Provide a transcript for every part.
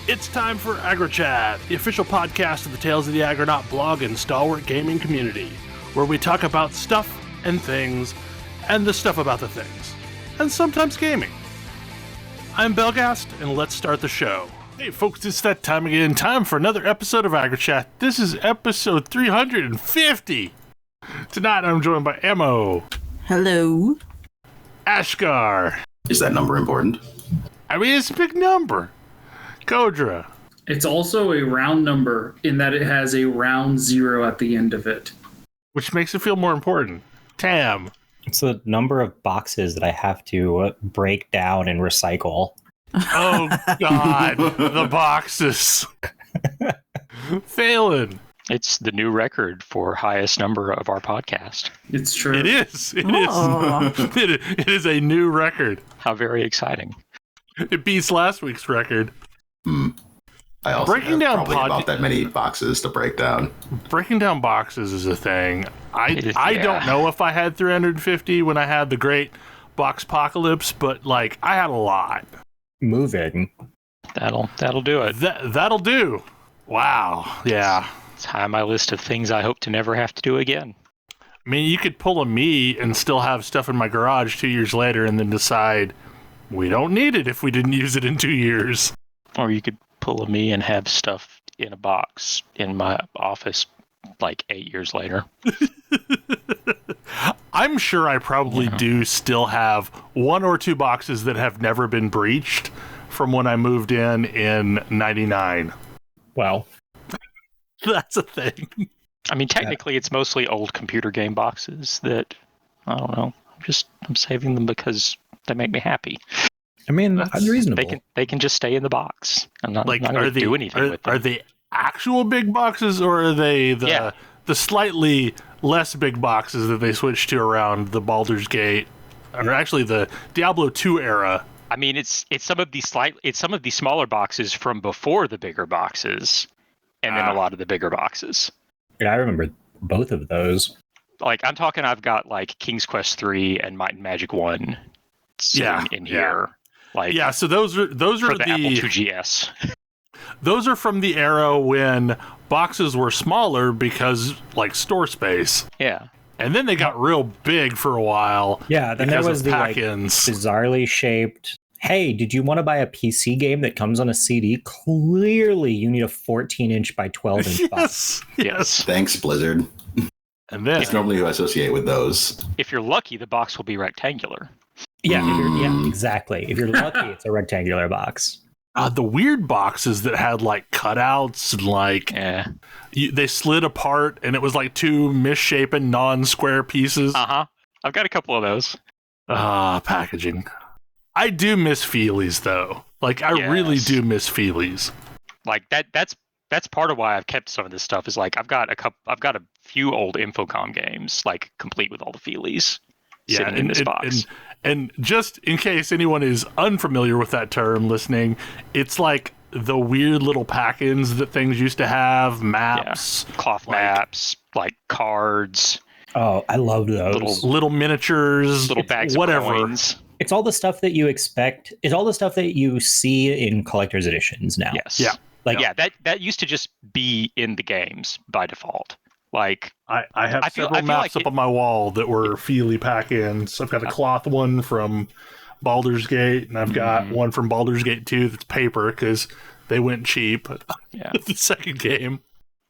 It's time for AggroChat, the official podcast of the Tales of the Aggronaut blog and stalwart gaming community, where we talk about stuff and things, and the stuff about the things, and sometimes gaming. I'm Belgast, and let's start the show. Hey folks, it's that time again, time for another episode of AggroChat. This is episode 350. Tonight I'm joined by Ammo. Hello. Ashgar. Is that number important? I mean, it's a big number. Kodra. It's also a round number in that it has a round zero at the end of it. Which makes it feel more important. Tam. It's the number of boxes that I have to break down and recycle. Oh, God. The boxes. Thalen. It's the new record for highest number of our podcast. It's true. It is. It is a new record. How very exciting. It beats last week's record. I also Breaking have down probably about that many boxes to break down. Breaking down boxes is a thing. I don't know if I had 350 when I had the great Boxpocalypse, but like I had a lot. Moving. That'll do it. That'll do. Wow. Yeah. It's high on my list of things I hope to never have to do again. I mean, you could pull a me and still have stuff in my garage 2 years later and then decide we don't need it if we didn't use it in 2 years. Or you could pull a me and have stuff in a box in my office like 8 years later. I'm sure I probably do still have 1 or 2 boxes that have never been breached from when I moved in 99. Well, that's a thing. I mean, technically, it's mostly old computer game boxes that, I don't know, I'm saving them because they make me happy. I mean, that's reasonable. They can just stay in the box. I'm not going to do anything with them. Are they actual big boxes, or are they the slightly less big boxes that they switched to around the Baldur's Gate, or actually the Diablo 2 era? I mean, it's some of the smaller boxes from before the bigger boxes, and then a lot of the bigger boxes. Yeah, I remember both of those. Like I'm talking, I've got like King's Quest 3 and Might and Magic 1 sitting in here. Like so those are for the Apple IIGS. Those are from the era when boxes were smaller because like store space. Yeah. And then they got real big for a while. Yeah, then there was the pack-ins. Bizarrely shaped, hey, did you want to buy a PC game that comes on a CD? Clearly you need a 14-inch by 12-inch box. Yes. Thanks, Blizzard. And then It's normally who I associate with those. If you're lucky, the box will be rectangular. Yeah, exactly. If you're lucky, it's a rectangular box. the weird boxes that had like cutouts and like they slid apart and it was like 2 misshapen non-square pieces. I've got a couple of those. Packaging. I do miss Feelies though. Like I really do miss Feelies. Like that's part of why I've kept some of this stuff is like I've got a few old Infocom games like complete with all the Feelies sitting in this box. And just in case anyone is unfamiliar with that term listening, it's like the weird little pack-ins that things used to have, maps. Cloth maps, like cards. Oh, I love those. Little miniatures. Little bags whatever. of coins. It's all the stuff that you expect. It's all the stuff that you see in collector's editions now. Yes. Yeah. That used to just be in the games by default. Like I have several maps up on my wall that were Feely pack-ins. I've got a cloth one from Baldur's Gate, and I've got one from Baldur's Gate 2 that's paper because they went cheap. The second game.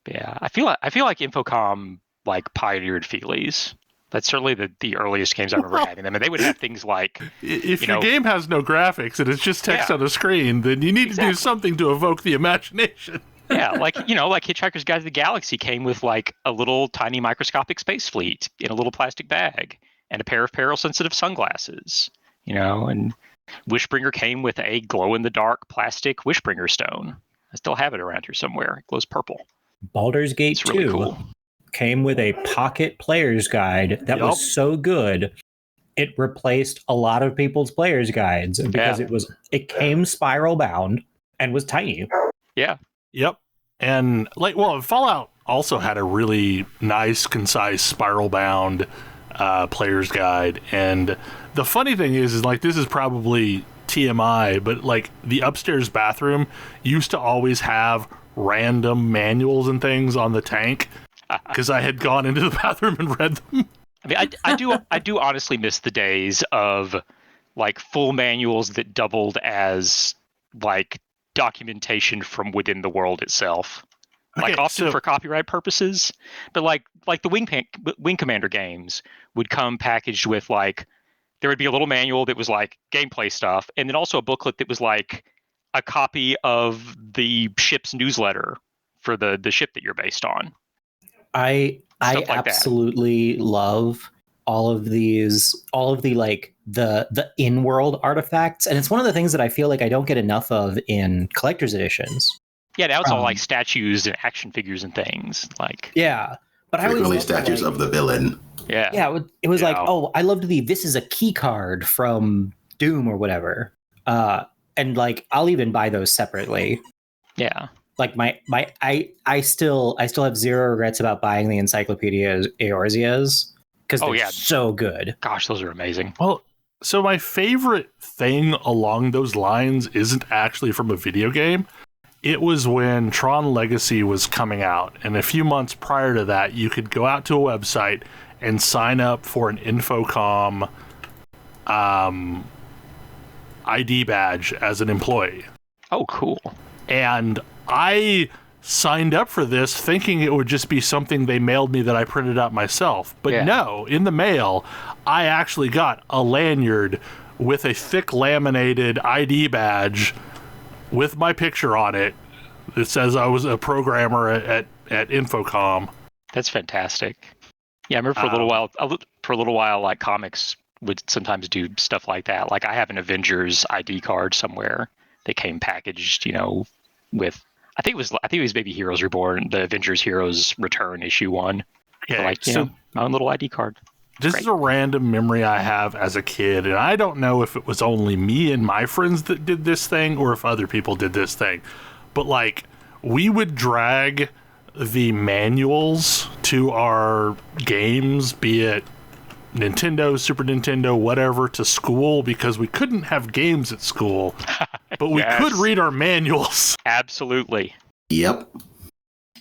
Yeah, I feel like Infocom like pioneered Feelies. That's certainly the earliest games I remember having them, and they would have things like if your game has no graphics and it's just text on a screen, then you need to do something to evoke the imagination. Yeah, like Hitchhiker's Guide to the Galaxy came with like a little tiny microscopic space fleet in a little plastic bag and a pair of peril-sensitive sunglasses, and Wishbringer came with a glow-in-the-dark plastic Wishbringer stone. I still have it around here somewhere. It glows purple. Baldur's Gate 2 really cool. Came with a pocket player's guide that was so good it replaced a lot of people's player's guides because it came spiral bound and was tiny. Yeah. Yep. And Fallout also had a really nice, concise, spiral bound player's guide. And the funny thing is like this is probably TMI, but like the upstairs bathroom used to always have random manuals and things on the tank because I had gone into the bathroom and read them. I mean, I do honestly miss the days of like full manuals that doubled as like documentation from within the world itself. Like often for copyright purposes, but like the Wing Commander games would come packaged with like, there would be a little manual that was like gameplay stuff, and then also a booklet that was like a copy of the ship's newsletter for the ship that you're based on. I Like absolutely love all of the like the in-world artifacts, and it's one of the things that I feel like I don't get enough of in collector's editions. Yeah, now it's all like statues and action figures and things. Like but I frequently always statues of the villain. Yeah, it was like, oh, I loved this is a key card from Doom or whatever. And like I'll even buy those separately. Yeah. Like I still have zero regrets about buying the Encyclopedia Eorzeas because they're so good. Gosh, those are amazing. Well, so my favorite thing along those lines isn't actually from a video game. It was when Tron Legacy was coming out, and a few months prior to that, you could go out to a website and sign up for an Infocom ID badge as an employee. Oh, cool. And I signed up for this thinking it would just be something they mailed me that I printed out myself. But no, in the mail, I actually got a lanyard with a thick laminated ID badge with my picture on it. It says I was a programmer at Infocom. That's fantastic. Yeah, I remember for a little while, like comics would sometimes do stuff like that. Like I have an Avengers ID card somewhere that came packaged, with I think it was Baby Heroes Reborn, the Avengers Heroes Return issue 1. Yeah, my own little ID card. This is a random memory I have as a kid, and I don't know if it was only me and my friends that did this thing or if other people did this thing. But, like, we would drag the manuals to our games, be it Nintendo, Super Nintendo, whatever, to school because we couldn't have games at school, but we could read our manuals. Absolutely. Yep.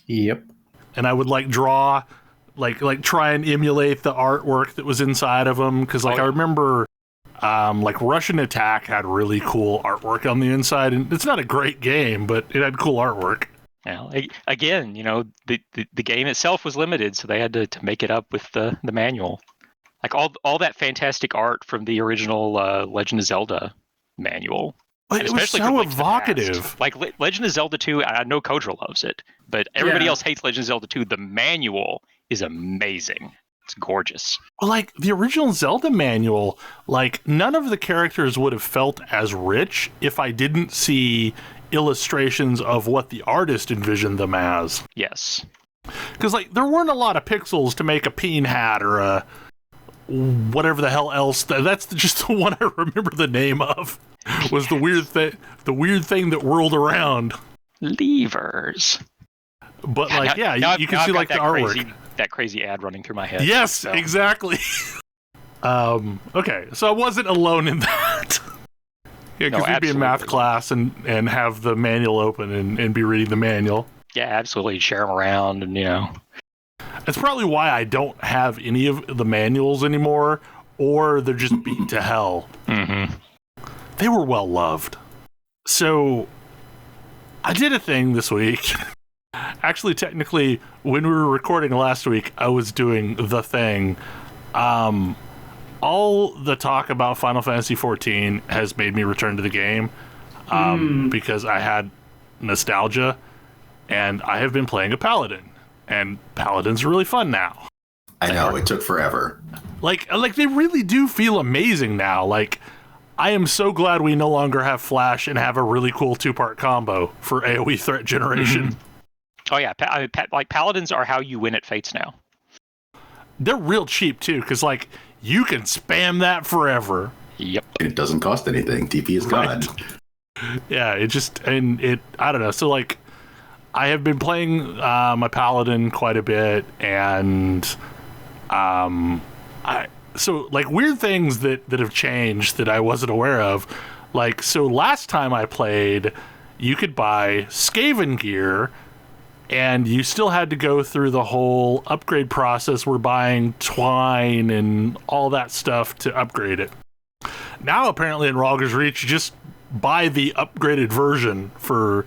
And I would, like, draw... Like try and emulate the artwork that was inside of them because I remember like Russian Attack had really cool artwork on the inside, and it's not a great game, but it had cool artwork. Now again, the game itself was limited, so they had to make it up with the manual. Like all that fantastic art from the original Legend of Zelda manual. But it was so evocative. Like Legend of Zelda 2, I know Kodra loves it, but everybody else hates Legend of Zelda 2. The manual is amazing. It's gorgeous. Well, like the original Zelda manual, like none of the characters would have felt as rich if I didn't see illustrations of what the artist envisioned them as. Yes. Because like there weren't a lot of pixels to make a peen hat or a whatever the hell else. That's just the one I remember the name of. Was the weird thing that whirled around. Levers. But like, you can see like the artwork. That crazy ad running through my head. Yes, exactly. Okay, so I wasn't alone in that. Yeah, because we'd be in math class and have the manual open and be reading the manual. Yeah, absolutely. Share them around and, That's probably why I don't have any of the manuals anymore, or they're just beat to hell. Mm-hmm. They were well loved. So, I did a thing this week. Actually, technically, when we were recording last week, I was doing the thing. All the talk about Final Fantasy XIV has made me return to the game because I had nostalgia, and I have been playing a Paladin, and Paladins are really fun now. I know, it took forever. Like they really do feel amazing now. Like, I am so glad we no longer have Flash and have a really cool 2-part combo for AoE threat generation. Mm-hmm. Oh yeah, like Paladins are how you win at Fates now. They're real cheap too, because like you can spam that forever. Yep. And it doesn't cost anything. TP is God. Yeah, I don't know. So like, I have been playing my Paladin quite a bit, and so like weird things that have changed that I wasn't aware of. Like, so last time I played, you could buy Skaven gear, and you still had to go through the whole upgrade process. We're buying twine and all that stuff to upgrade it. Now, apparently, in Rogger's Reach, you just buy the upgraded version for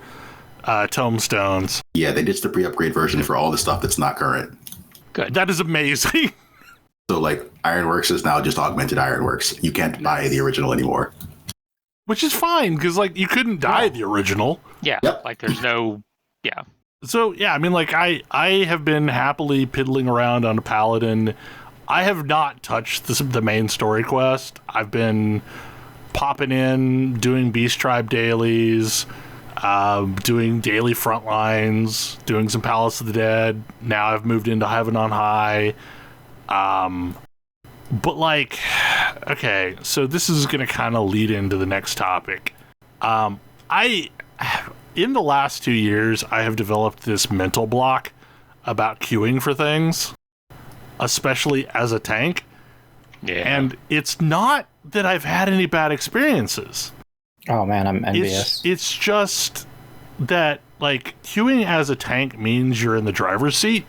tomestones. Yeah, they ditched the pre-upgrade version for all the stuff that's not current. Good. That is amazing. So, like, Ironworks is now just augmented Ironworks. You can't buy the original anymore. Which is fine, because, like, you couldn't die the original. Yeah, Yep. like there's no... Yeah. So, yeah, I mean, like, I have been happily piddling around on a Paladin. I have not touched the main story quest. I've been popping in, doing Beast Tribe dailies, doing daily frontlines, doing some Palace of the Dead. Now I've moved into Heaven on High. But, like, okay, so this is going to kind of lead into the next topic. In the last 2 years, I have developed this mental block about queuing for things, especially as a tank. Yeah. And it's not that I've had any bad experiences. Oh man, I'm envious. It's just that, like, queuing as a tank means you're in the driver's seat.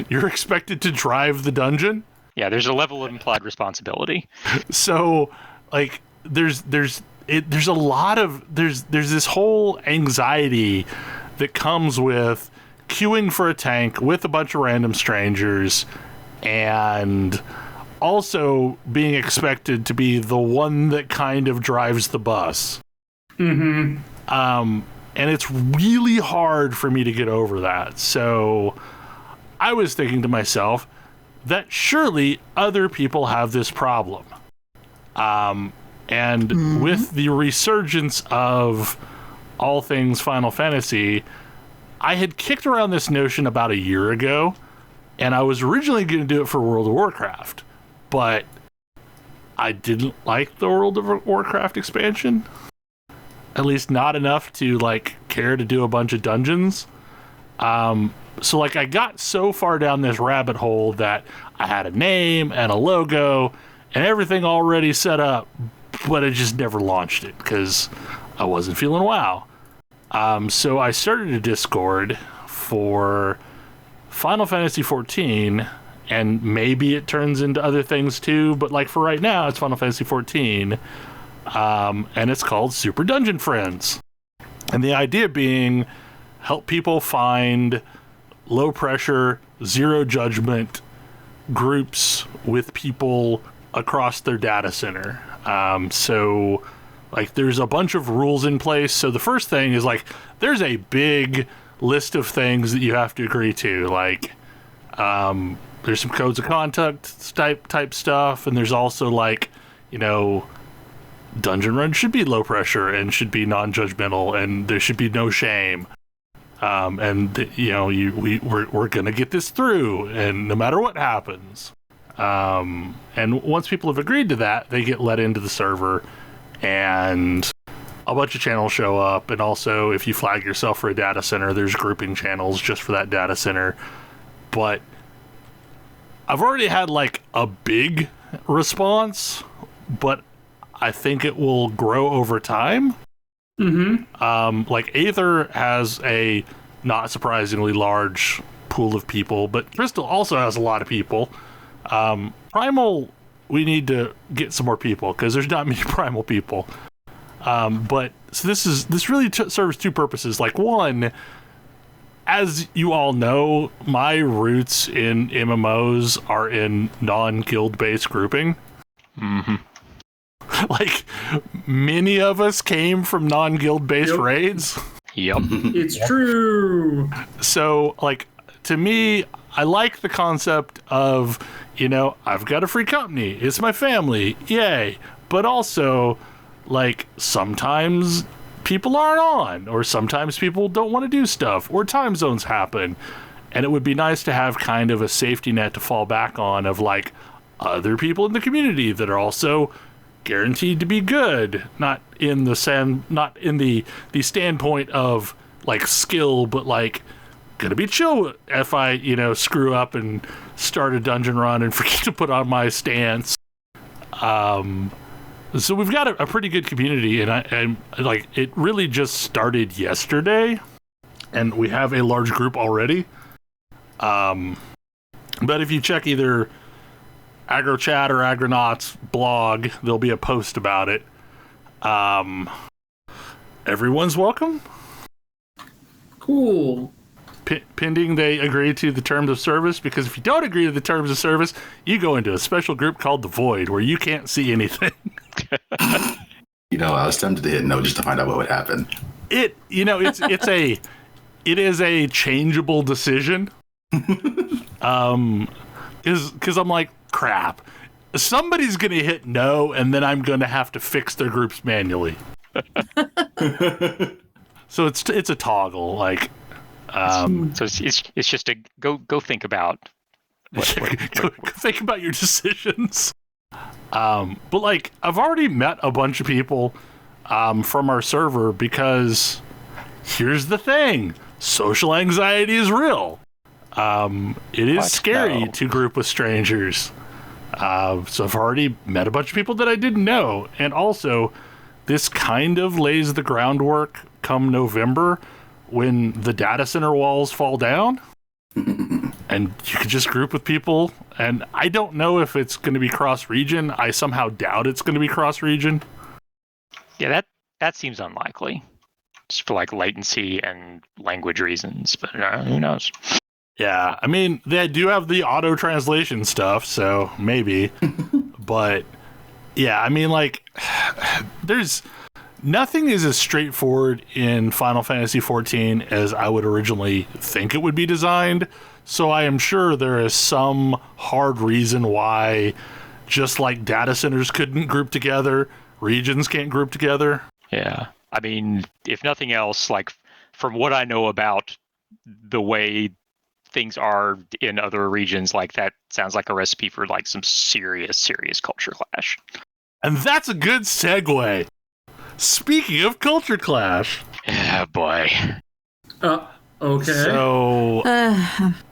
You're expected to drive the dungeon. Yeah, there's a level of implied responsibility. So, like, there's a lot of there's this whole anxiety that comes with queuing for a tank with a bunch of random strangers, and also being expected to be the one that kind of drives the bus. Mm-hmm. And it's really hard for me to get over that. So I was thinking to myself that surely other people have this problem. And with the resurgence of all things Final Fantasy, I had kicked around this notion about a year ago, and I was originally going to do it for World of Warcraft, but I didn't like the World of Warcraft expansion. At least not enough to, like, care to do a bunch of dungeons. So, like, I got so far down this rabbit hole that I had a name and a logo and everything already set up, but I just never launched it because I wasn't feeling WoW. So I started a Discord for Final Fantasy XIV, and maybe it turns into other things too, but, like, for right now, it's Final Fantasy XIV, and it's called Super Dungeon Friends. And the idea being, help people find low pressure, zero judgment groups with people across their data center. So, like, there's a bunch of rules in place. So the first thing is, like, there's a big list of things that you have to agree to. Like, there's some codes of conduct type stuff, and there's also, like, you know, dungeon run should be low pressure and should be non-judgmental, and there should be no shame. You know, we're gonna get this through, and no matter what happens. And once people have agreed to that, they get let into the server, and a bunch of channels show up. And also, if you flag yourself for a data center, there's grouping channels just for that data center. But I've already had, like, a big response, but I think it will grow over time. Mm-hmm. Like, Aether has a not surprisingly large pool of people, but Crystal also has a lot of people. Primal, we need to get some more people because there's not many Primal people. But so this really serves two purposes. Like, one, as you all know, my roots in MMOs are in non-guild based grouping. Mm-hmm. Like, many of us came from non-guild based Yep. raids. Yep. It's true. So, like, to me, I like the concept of, you know, I've got a free company. It's my family. Yay. But also, like, sometimes people aren't on, or sometimes people don't want to do stuff, or time zones happen. And it would be nice to have kind of a safety net to fall back on of, like, other people in the community that are also guaranteed to be good, not in the standpoint of, like, skill, but, like, gonna be chill if I, you know, screw up and start a dungeon run and forget to put on my stance. So we've got a pretty good community, and I'm like, it really just started yesterday, and we have a large group already. But if you check either AggroChat or Agronauts blog, there'll be a post about it. Everyone's welcome. Cool. Pending they agree to the terms of service, because if you don't agree to the terms of service, you go into a special group called the Void, where you can't see anything. You know, I was tempted to hit no just to find out what would happen. It is a changeable decision. Because I'm like, crap, somebody's gonna hit no, and then I'm gonna have to fix their groups manually. So it's a toggle, like. So it's just a go think about. Go think about your decisions. But like, I've already met a bunch of people from our server, because here's the thing: social anxiety is real. It is scary to group with strangers. So I've already met a bunch of people that I didn't know, and also this kind of lays the groundwork come November, when the data center walls fall down, and you can just group with people. And I don't know if it's going to be cross-region. I somehow doubt it's going to be cross-region. Yeah, that seems unlikely, just for like latency and language reasons. But who knows? Yeah, I mean, they do have the auto translation stuff, so maybe. But yeah, I mean, like, nothing is as straightforward in Final Fantasy XIV as I would originally think it would be designed. So I am sure there is some hard reason why, just like data centers couldn't group together, regions can't group together. Yeah. I mean, if nothing else, like, from what I know about the way things are in other regions, like, that sounds like a recipe for like some serious culture clash. And that's a good segue. Speaking of culture clash. Yeah, boy. Okay. So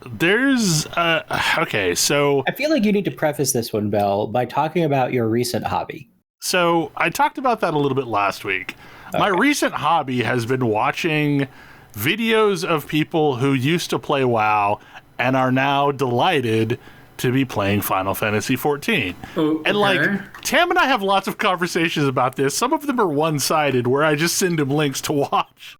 there's okay, so I feel like you need to preface this one, Belle, by talking about your recent hobby. So I talked about that a little bit last week. Okay. My recent hobby has been watching videos of people who used to play WoW and are now delighted to be playing Final Fantasy XIV. Okay. And like, Tam and I have lots of conversations about this. Some of them are one-sided, where I just send him links to watch.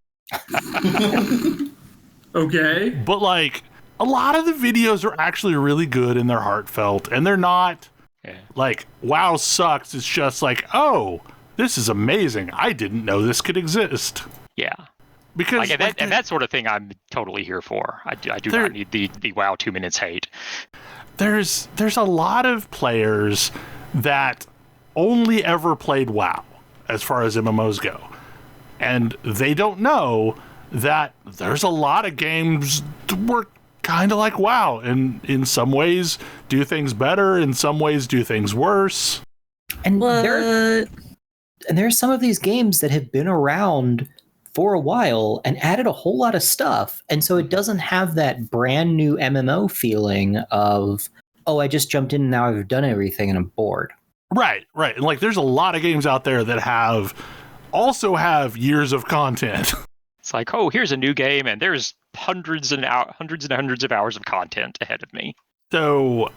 Okay. But like, a lot of the videos are actually really good, and they're heartfelt, and they're not like, WoW sucks. It's just like, oh, this is amazing. I didn't know this could exist. Yeah. Because like, and that sort of thing I'm totally here for. I do not need the WoW 2 minutes hate. There's a lot of players that only ever played WoW as far as MMOs go. And they don't know that there's a lot of games that work kind of like WoW, and in some ways do things better, in some ways do things worse. And there's some of these games that have been around for a while and added a whole lot of stuff. And so it doesn't have that brand new MMO feeling of, oh, I just jumped in and now I've done everything and I'm bored. Right. And like, there's a lot of games out there that also have years of content. It's like, oh, here's a new game and there's hundreds and hundreds of hours of content ahead of me. So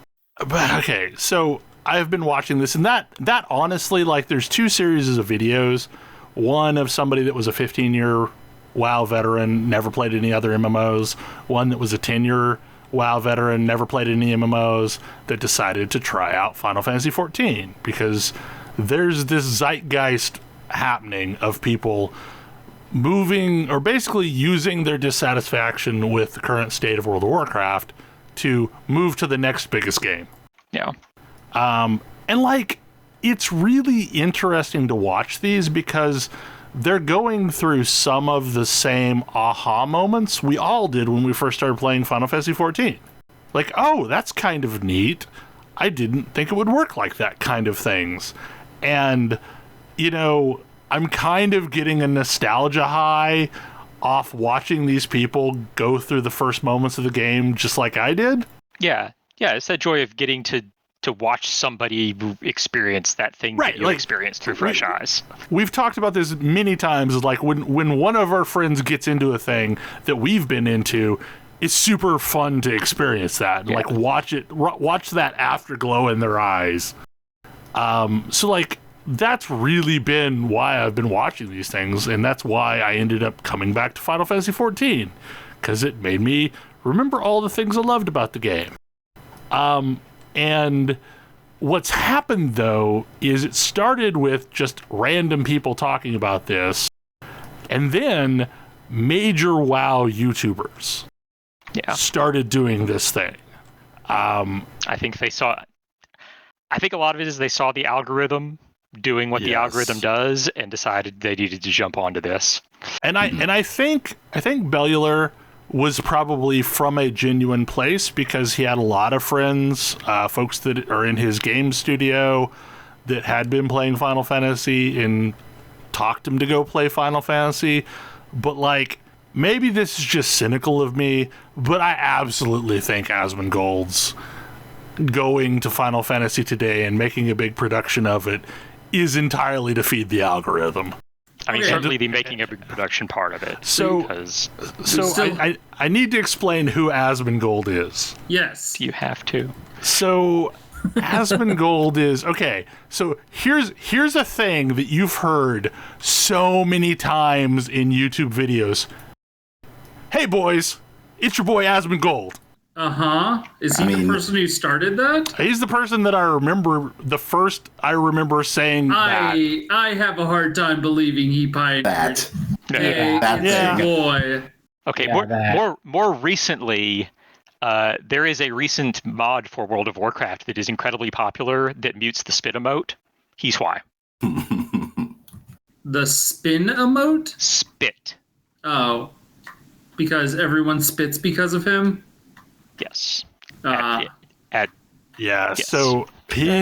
I've been watching this, and that honestly, like, there's two series of videos. One of somebody that was a 15-year WoW veteran, never played any other MMOs. One that was a 10-year WoW veteran, never played any MMOs, that decided to try out Final Fantasy XIV, because there's this zeitgeist happening of people moving, or basically using their dissatisfaction with the current state of World of Warcraft to move to the next biggest game. Yeah. And like, it's really interesting to watch these, because they're going through some of the same aha moments we all did when we first started playing Final Fantasy XIV. Like, oh, that's kind of neat. I didn't think it would work like that kind of things. And, you know, I'm kind of getting a nostalgia high off watching these people go through the first moments of the game just like I did. Yeah, it's that joy of getting to to watch somebody experience that thing Right, that you like, experienced through fresh eyes. We've talked about this many times. Like when one of our friends gets into a thing that we've been into, it's super fun to experience that and like watch that afterglow in their eyes. So like that's really been why I've been watching these things, and that's why I ended up coming back to Final Fantasy XIV, because it made me remember all the things I loved about the game. And what's happened, though, is it started with just random people talking about this, and then major WoW YouTubers started doing this thing. I think a lot of it is they saw the algorithm doing what the algorithm does and decided they needed to jump onto this. And I think Bellular was probably from a genuine place, because he had a lot of friends, folks that are in his game studio that had been playing Final Fantasy and talked him to go play Final Fantasy. But like, maybe this is just cynical of me, but I absolutely think Asmongold's going to Final Fantasy today and making a big production of it is entirely to feed the algorithm. I mean, certainly the making a big production part of it. I need to explain who Asmongold is. Yes. You have to. So Asmongold is okay. So here's a thing that you've heard so many times in YouTube videos. Hey boys, it's your boy Asmongold. Is he the person who started that? He's the person that I remember saying that. I have a hard time believing he pioneered That. Hey, boy. Okay, more recently, there is a recent mod for World of Warcraft that is incredibly popular that mutes the spit emote. He's why. The spin emote? Spit. Oh. Because everyone spits because of him? Yes. Yes. So he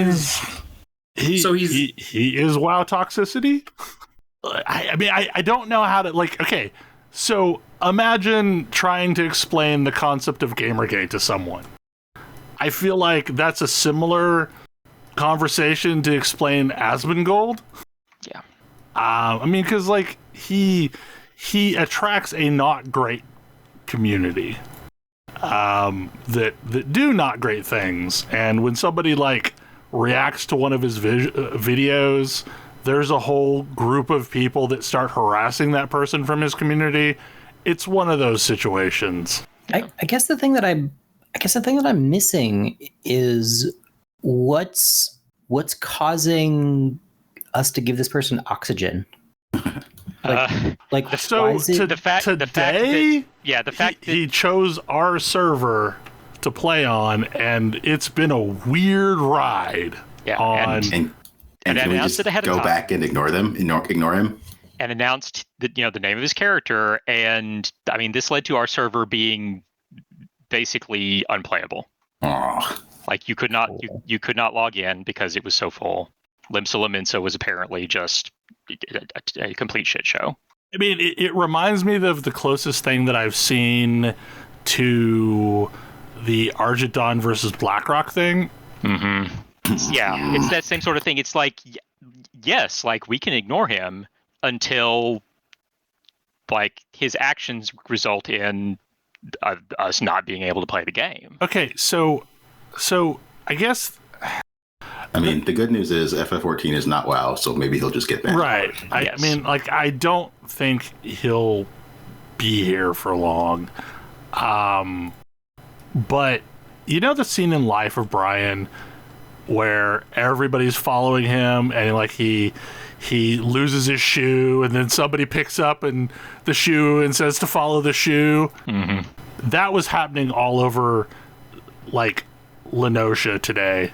is WoW toxicity. I mean, I don't know how to, like, okay, so imagine trying to explain the concept of Gamergate to someone. I feel like that's a similar conversation to explain Asmongold. Yeah. I mean, because like he attracts a not great community that do not great things, and when somebody like reacts to one of his videos, there's a whole group of people that start harassing that person from his community. It's one of those situations. I guess the thing that I'm missing is what's causing us to give this person oxygen. So the fact that he chose our server to play on, and it's been a weird ride. Yeah, and can we just go back and ignore him? And announced that, the name of his character, and I mean, this led to our server being basically unplayable. Oh. Like you could not log in because it was so full. Limsa Lominsa was apparently just a complete shit show. I mean, it reminds me of the closest thing that I've seen to the Argidon versus BlackRock thing. Mm-hmm. Yeah, it's that same sort of thing. It's like, yes, like we can ignore him until like his actions result in us not being able to play the game. Okay, so I guess. I mean, the good news is FF14 is not WoW, so maybe he'll just get banned. Right. I mean, like, I don't think he'll be here for long. But you know the scene in Life of Brian where everybody's following him, and like he loses his shoe, and then somebody picks up the shoe and says to follow the shoe. Mm-hmm. That was happening all over like Lenosha today.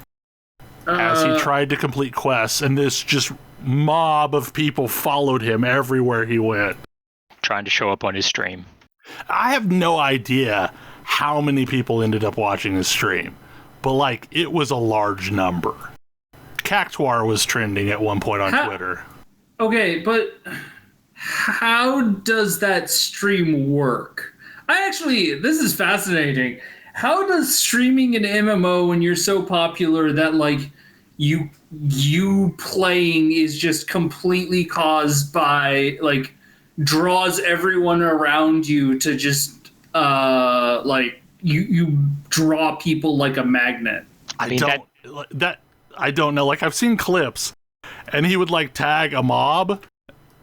As he tried to complete quests, and this just mob of people followed him everywhere he went. Trying to show up on his stream. I have no idea how many people ended up watching his stream, but like, it was a large number. Cactuar was trending at one point on Twitter. Okay, but how does that stream work? This is fascinating. how does streaming an MMO when you're so popular that like you playing is just completely caused by like draws everyone around you to just like you draw people like a magnet? I don't know. Like I've seen clips, and he would like tag a mob,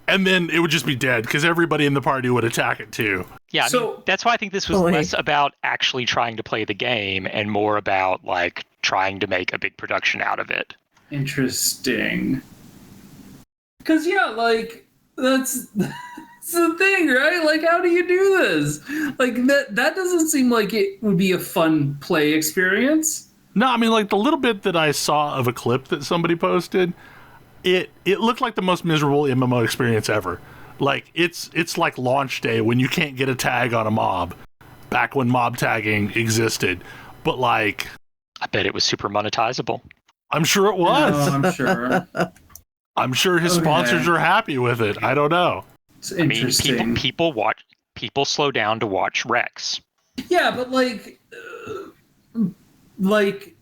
and then it would just be dead because everybody in the party would attack it too. Yeah, I mean, that's why I think this was less about actually trying to play the game and more about like trying to make a big production out of it. Interesting. Because like that's the thing, right? Like, how do you do this? Like that doesn't seem like it would be a fun play experience. No, I mean, like the little bit that I saw of a clip that somebody posted, it looked like the most miserable MMO experience ever. Like it's like launch day when you can't get a tag on a mob, back when mob tagging existed. But like, I bet it was super monetizable. I'm sure it was. Oh, I'm sure. I'm sure his sponsors are happy with it. I don't know. It's interesting. I mean, people slow down to watch Rex. Yeah, but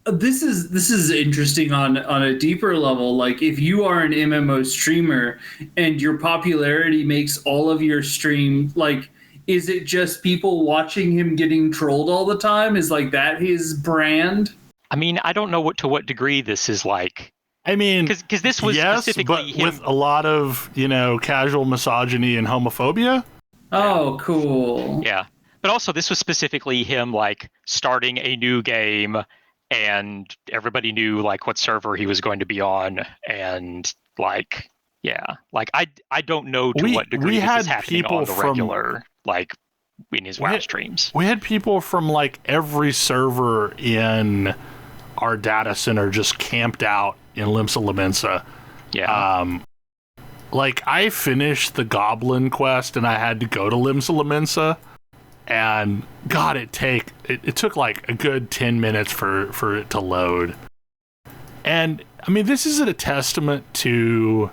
this is interesting on a deeper level. Like, if you are an MMO streamer and your popularity makes all of your stream, like, is it just people watching him getting trolled all the time? Is like that his brand? I mean, I don't know to what degree this is like. I mean, because this was specifically but him with a lot of casual misogyny and homophobia. Oh, cool. Yeah, but also this was specifically him like starting a new game, and everybody knew like what server he was going to be on, and like I don't know to what degree this is happening on the regular, like in his WoW streams. We had people from like every server in our data center just camped out in Limsa Lominsa. Yeah. Like I finished the Goblin quest and I had to go to Limsa Lominsa, and God, it took like a good 10 minutes for it to load. And I mean, this is a testament to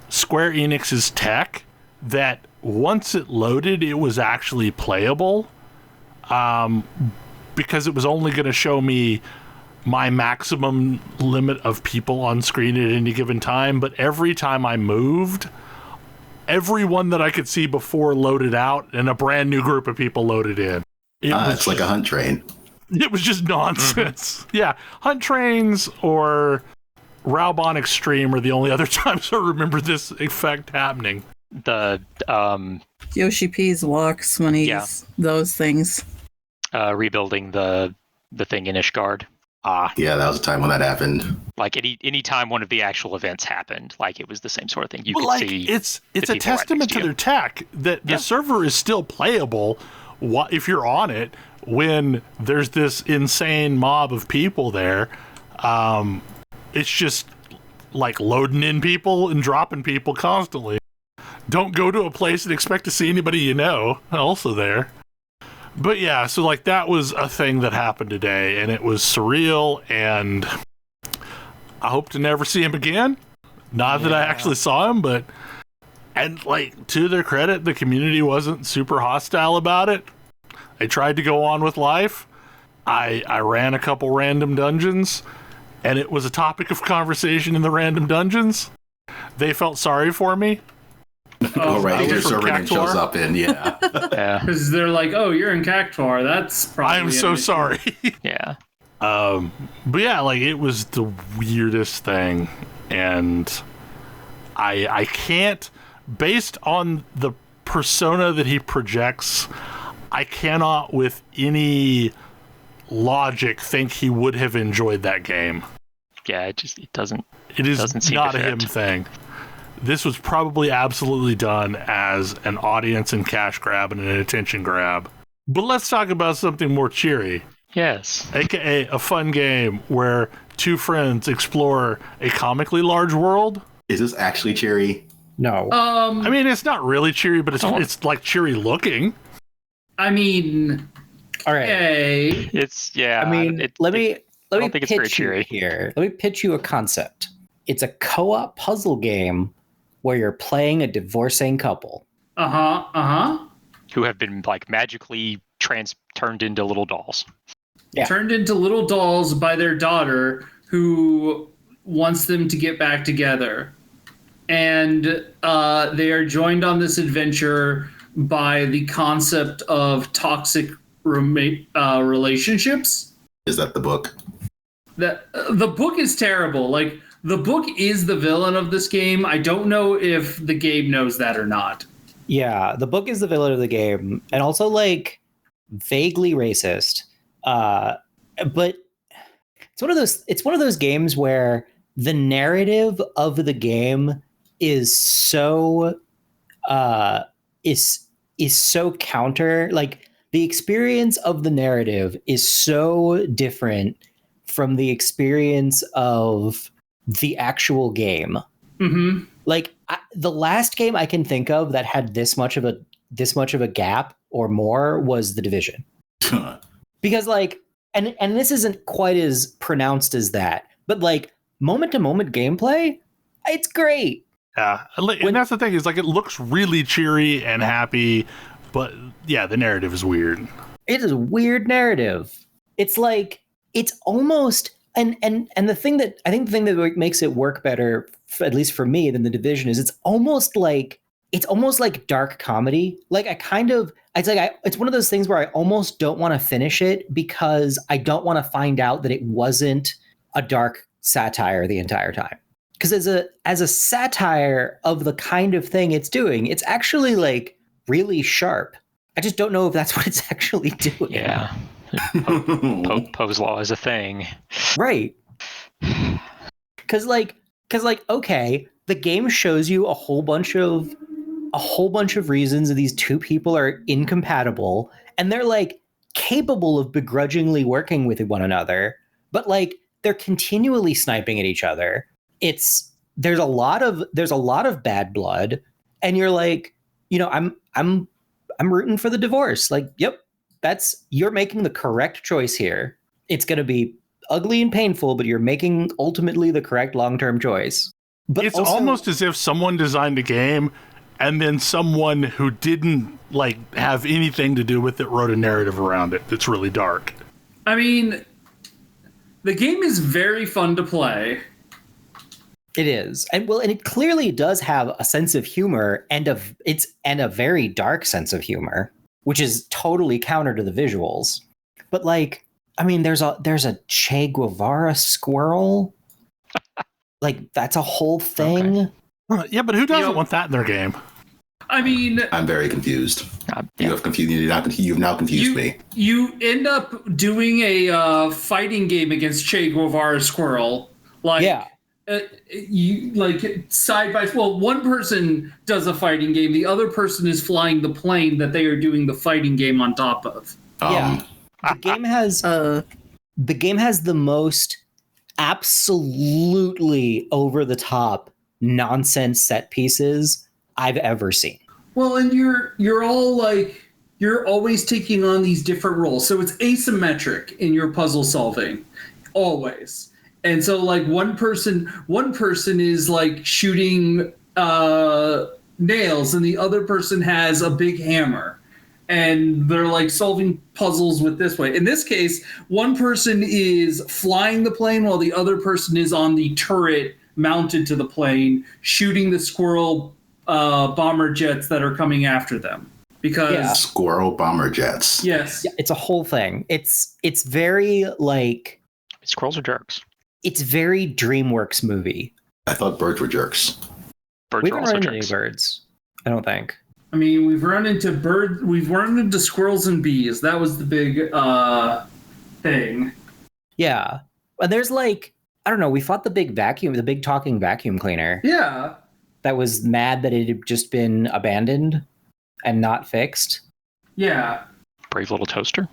Square Enix's tech that once it loaded, it was actually playable, because it was only going to show me my maximum limit of people on screen at any given time. But every time I moved, everyone that I could see before loaded out, and a brand new group of people loaded in. It's like a hunt train. It was just nonsense. Yeah, hunt trains or Raubon Extreme are the only other times I remember this effect happening. The Yoshi P's walks when he's those things. Rebuilding the thing in Ishgard. Yeah, that was a time when that happened. Like any time one of the actual events happened, like it was the same sort of thing. You could like, see it's a testament to their tech that the server is still playable if you're on it when there's this insane mob of people there. It's just like loading in people and dropping people constantly. Don't go to a place and expect to see anybody you know also there. But yeah, so like that was a thing that happened today, and it was surreal, and I hope to never see him again. Not that I actually saw him, but and like to their credit, the community wasn't super hostile about it. They tried to go on with life. I ran a couple random dungeons, and it was a topic of conversation in the random dungeons. They felt sorry for me. Oh, right. Your server name Cactuar shows up in, yeah. Because they're like, oh, you're in Cactuar. That's probably. I am so sorry. Yeah. But yeah, like it was the weirdest thing, and I can't, based on the persona that he projects, I cannot with any logic think he would have enjoyed that game. Yeah, it doesn't. It is doesn't seem not to a fit. him thing. This was probably absolutely done as an audience and cash grab and an attention grab. But let's talk about something more cheery. Yes. AKA a fun game where two friends explore a comically large world. Is this actually cheery? No. I mean, it's not really cheery, but it's like cheery looking. I mean, All right. hey. It's I mean, let me don't think it's very pitch you cheery. here. Let me pitch you a concept. It's a co-op puzzle game where you're playing a divorcing couple. Who have been like magically turned into little dolls. turned into little dolls by their daughter, who wants them to get back together. And they are joined on this adventure by the concept of toxic relationships. Is that the book? The book is terrible. Like, the book is the villain of this game. I don't know if the game knows that or not. Yeah, the book is the villain of the game, and also like vaguely racist. But it's one of those games where the narrative of the game is so so counter. Like, the experience of the narrative is so different from the experience of the actual game. Mm-hmm. Like, the last game I can think of that had this much of a gap or more was The Division. Because like, and this isn't quite as pronounced as that, but like moment to moment gameplay, it's great. Yeah, and that's the thing, is like, it looks really cheery and happy, but yeah, the narrative is weird. It is a weird narrative. It's like, it's almost, and the thing that makes it work better, at least for me, than The Division is it's almost like dark comedy. Like, it's one of those things where I almost don't want to finish it because I don't want to find out that it wasn't a dark satire the entire time. Because as a satire of the kind of thing it's doing, it's actually like really sharp. I just don't know if that's what it's actually doing. Yeah. Poe's law is a thing. Right. Because okay, the game shows you a whole bunch of reasons that these two people are incompatible, and they're like capable of begrudgingly working with one another, but like they're continually sniping at each other. There's a lot of bad blood, and you're like, I'm rooting for the divorce. Like, yep, you're making the correct choice here. It's going to be ugly and painful, but you're making ultimately the correct long-term choice. But it's also, almost as if someone designed a game and then someone who didn't like have anything to do with it wrote a narrative around it that's really dark. I mean, the game is very fun to play. It is. And it clearly does have a sense of humor and a very dark sense of humor, which is totally counter to the visuals. But like, I mean, there's a Che Guevara squirrel. Like, that's a whole thing. Okay. Yeah, but who doesn't want that in their game? I mean, I'm very confused. Yeah. You've now confused me. You end up doing a fighting game against Che Guevara squirrel. Like, yeah. You like side by one person does a fighting game, the other person is flying the plane that they are doing the fighting game on top of. Yeah. The game has the most absolutely over the top nonsense set pieces I've ever seen. Well, and you're all like, you're always taking on these different roles. So it's asymmetric in your puzzle solving, always. And so like one person is like shooting nails, and the other person has a big hammer, and they're like solving puzzles with this way. In this case, one person is flying the plane while the other person is on the turret mounted to the plane, shooting the squirrel bomber jets that are coming after them. Because squirrel bomber jets. Yes. Yeah, it's a whole thing. It's very like, Squirrels are jerks. It's very DreamWorks movie. I thought birds were jerks. Birds We are haven't also run into jerks. any birds, I don't think. I mean, we've run into squirrels and bees. That was the big thing. Yeah. And there's like, I don't know, we fought the big talking vacuum cleaner. Yeah. That was mad that it had just been abandoned and not fixed. Yeah. Brave little toaster.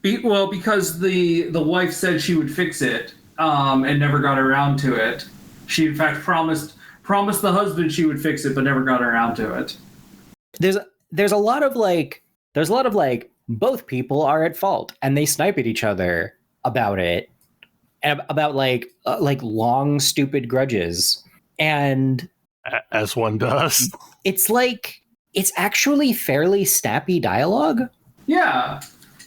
Because the wife said she would fix it, and never got around to it. She in fact promised the husband she would fix it, but never got around to it. There's a lot of like both people are at fault, and they snipe at each other about it, and about like long stupid grudges, and As one does. it's like, it's actually fairly snappy dialogue. Yeah.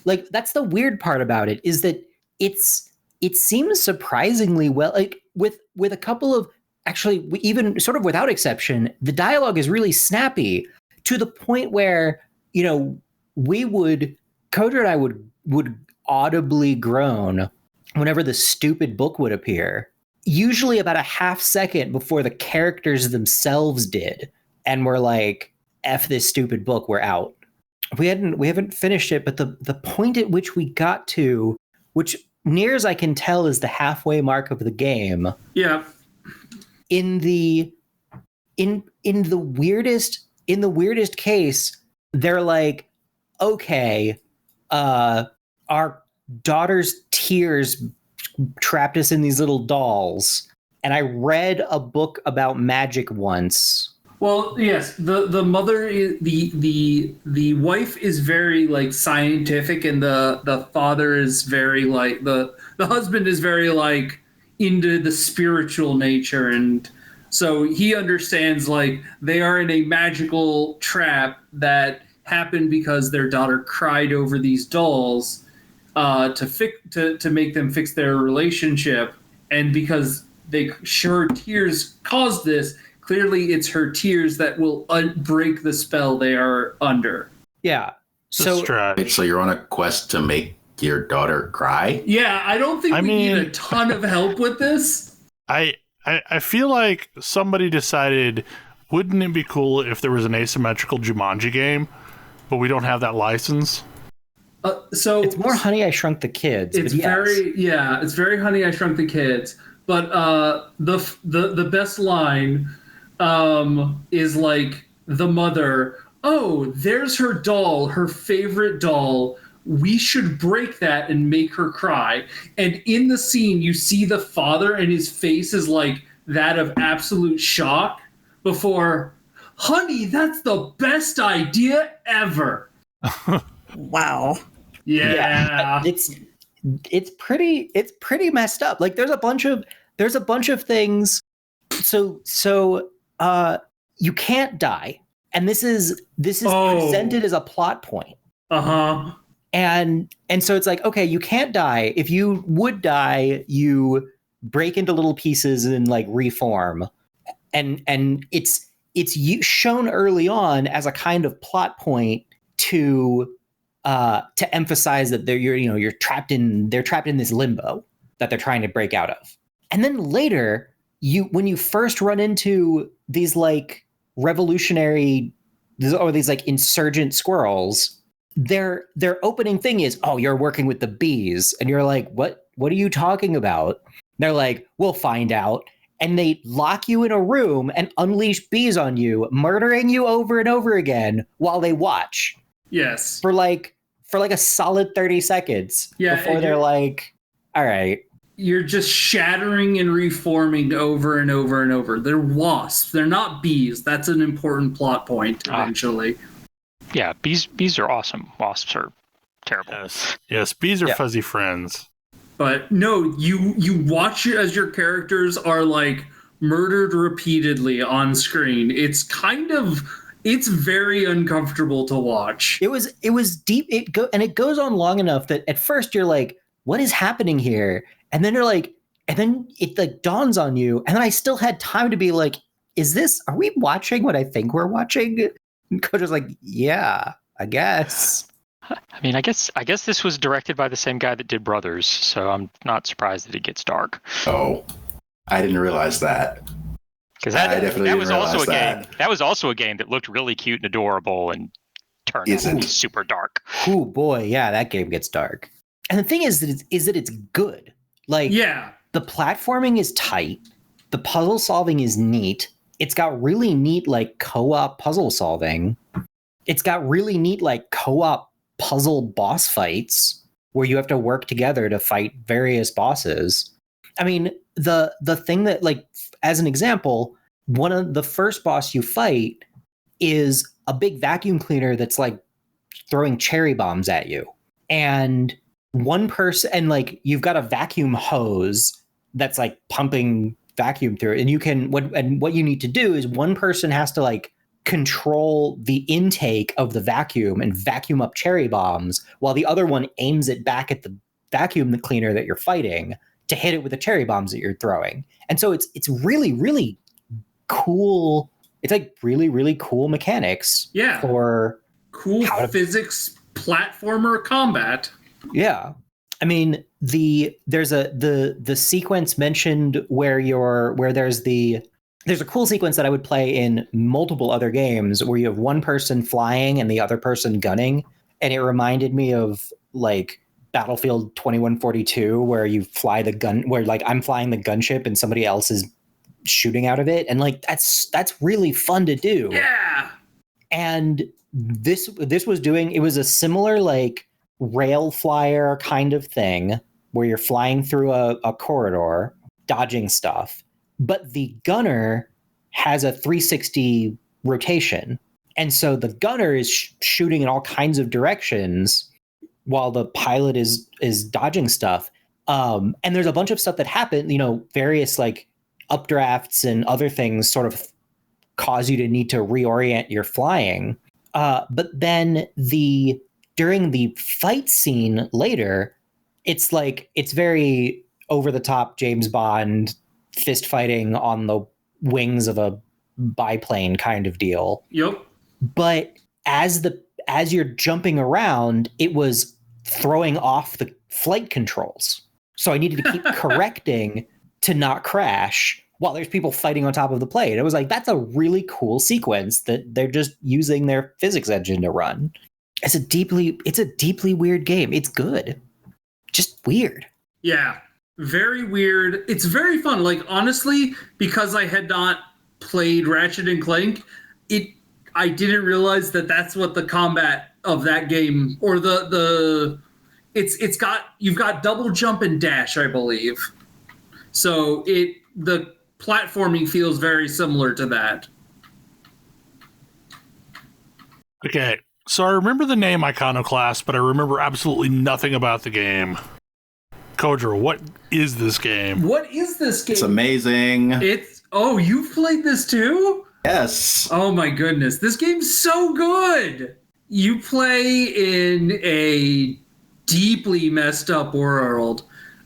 like that's the weird part about it, is that it seems surprisingly well, like with a couple of, actually even sort of without exception, the dialogue is really snappy to the point where, you know, Kodra and I would audibly groan whenever the stupid book would appear, usually about a half second before the characters themselves did, and we're like, F this stupid book, we're out. We haven't finished it, but the point at which we got to, which near as I can tell is the halfway mark of the game. Yeah. In the weirdest case, they're like, okay, our daughter's tears trapped us in these little dolls, and I read a book about magic once. Well, yes, the mother is, the wife is very like scientific, and the father is very like the husband is very like into the spiritual nature, and so he understands like they are in a magical trap that happened because their daughter cried over these dolls to make them fix their relationship, and because her tears caused this. Clearly, it's her tears that will break the spell they are under. Yeah. So you're on a quest to make your daughter cry? Yeah, I don't think we need a ton of help with this. I feel like somebody decided, wouldn't it be cool if there was an asymmetrical Jumanji game, but we don't have that license? So it's more Honey, I Shrunk the Kids. It's it's very Honey, I Shrunk the Kids. But the best line is like the mother, oh, there's her doll, her favorite doll. We should break that and make her cry. And in the scene, you see the father, and his face is like that of absolute shock before, honey, that's the best idea ever. Wow. Yeah. It's pretty messed up. Like there's a bunch of things. So you can't die. And this is presented as a plot point. Uh-huh. And so it's like, okay, you can't die. If you would die, you break into little pieces and like reform. And it's shown early on as a kind of plot point to emphasize that they're trapped in this limbo that they're trying to break out of. And then later, when you first run into these like revolutionary or these like insurgent squirrels, their opening thing is, oh, you're working with the bees. And you're like, what are you talking about? And they're like, we'll find out. And they lock you in a room and unleash bees on you, murdering you over and over again while they watch. Yes. For like a solid 30 seconds before they're like, all right. You're just shattering and reforming over and over and over. They're wasps. They're not bees. That's an important plot point eventually. Yeah, bees are awesome. Wasps are terrible. Yes, bees are fuzzy friends. But no, you watch it as your characters are like murdered repeatedly on screen. It's very uncomfortable to watch. It was deep. It goes on long enough that at first you're like, what is happening here? And then it like dawns on you. And then I still had time to be like, are we watching what I think we're watching? And Coach was like, yeah, I guess. I mean, I guess this was directed by the same guy that did Brothers, so I'm not surprised that it gets dark. Oh, I didn't realize that. Because that was also a game. That was also a game that looked really cute and adorable and turned out to be super dark. Oh boy, yeah, that game gets dark. And the thing is that it's good. Like, yeah, the platforming is tight. The puzzle solving is neat. It's got really neat like co-op puzzle solving. It's got really neat like co-op puzzle boss fights where you have to work together to fight various bosses. I mean, the thing that, like, as an example, one of the first boss you fight is a big vacuum cleaner that's like throwing cherry bombs at you. And one person, and like you've got a vacuum hose that's like pumping vacuum through it. And what you need to do is one person has to like control the intake of the vacuum and vacuum up cherry bombs, while the other one aims it back at the vacuum cleaner that you're fighting to hit it with the cherry bombs that you're throwing. And so it's really, really cool. It's like really, really cool mechanics for cool physics platformer combat. Yeah. I mean, there's the sequence mentioned where there's a cool sequence that I would play in multiple other games where you have one person flying and the other person gunning. And it reminded me of like Battlefield 2142, where you fly the gun, where like I'm flying the gunship and somebody else is shooting out of it. And like, that's really fun to do. Yeah. And this was a similar like rail flyer kind of thing where you're flying through a corridor, dodging stuff. But the gunner has a 360 rotation. And so the gunner is shooting in all kinds of directions while the pilot is dodging stuff. And there's a bunch of stuff that happen, various like updrafts and other things sort of cause you to need to reorient your flying. But then during the fight scene later, it's very over the top James Bond fist fighting on the wings of a biplane kind of deal. Yep. But as you're jumping around, it was throwing off the flight controls. So I needed to keep correcting to not crash while there's people fighting on top of the plane. It was like, that's a really cool sequence that they're just using their physics engine to run. It's a deeply weird game. It's good. Just weird. Yeah. Very weird. It's very fun. Like, honestly, because I had not played Ratchet and Clank, I didn't realize that that's what the combat of that game, or you've got double jump and dash, I believe. So the platforming feels very similar to that. Okay, so I remember the name Iconoclast, but I remember absolutely nothing about the game. Kodra, what is this game? What is this game? It's amazing. You've played this too? Yes. Oh my goodness. This game's so good. You play in a deeply messed up world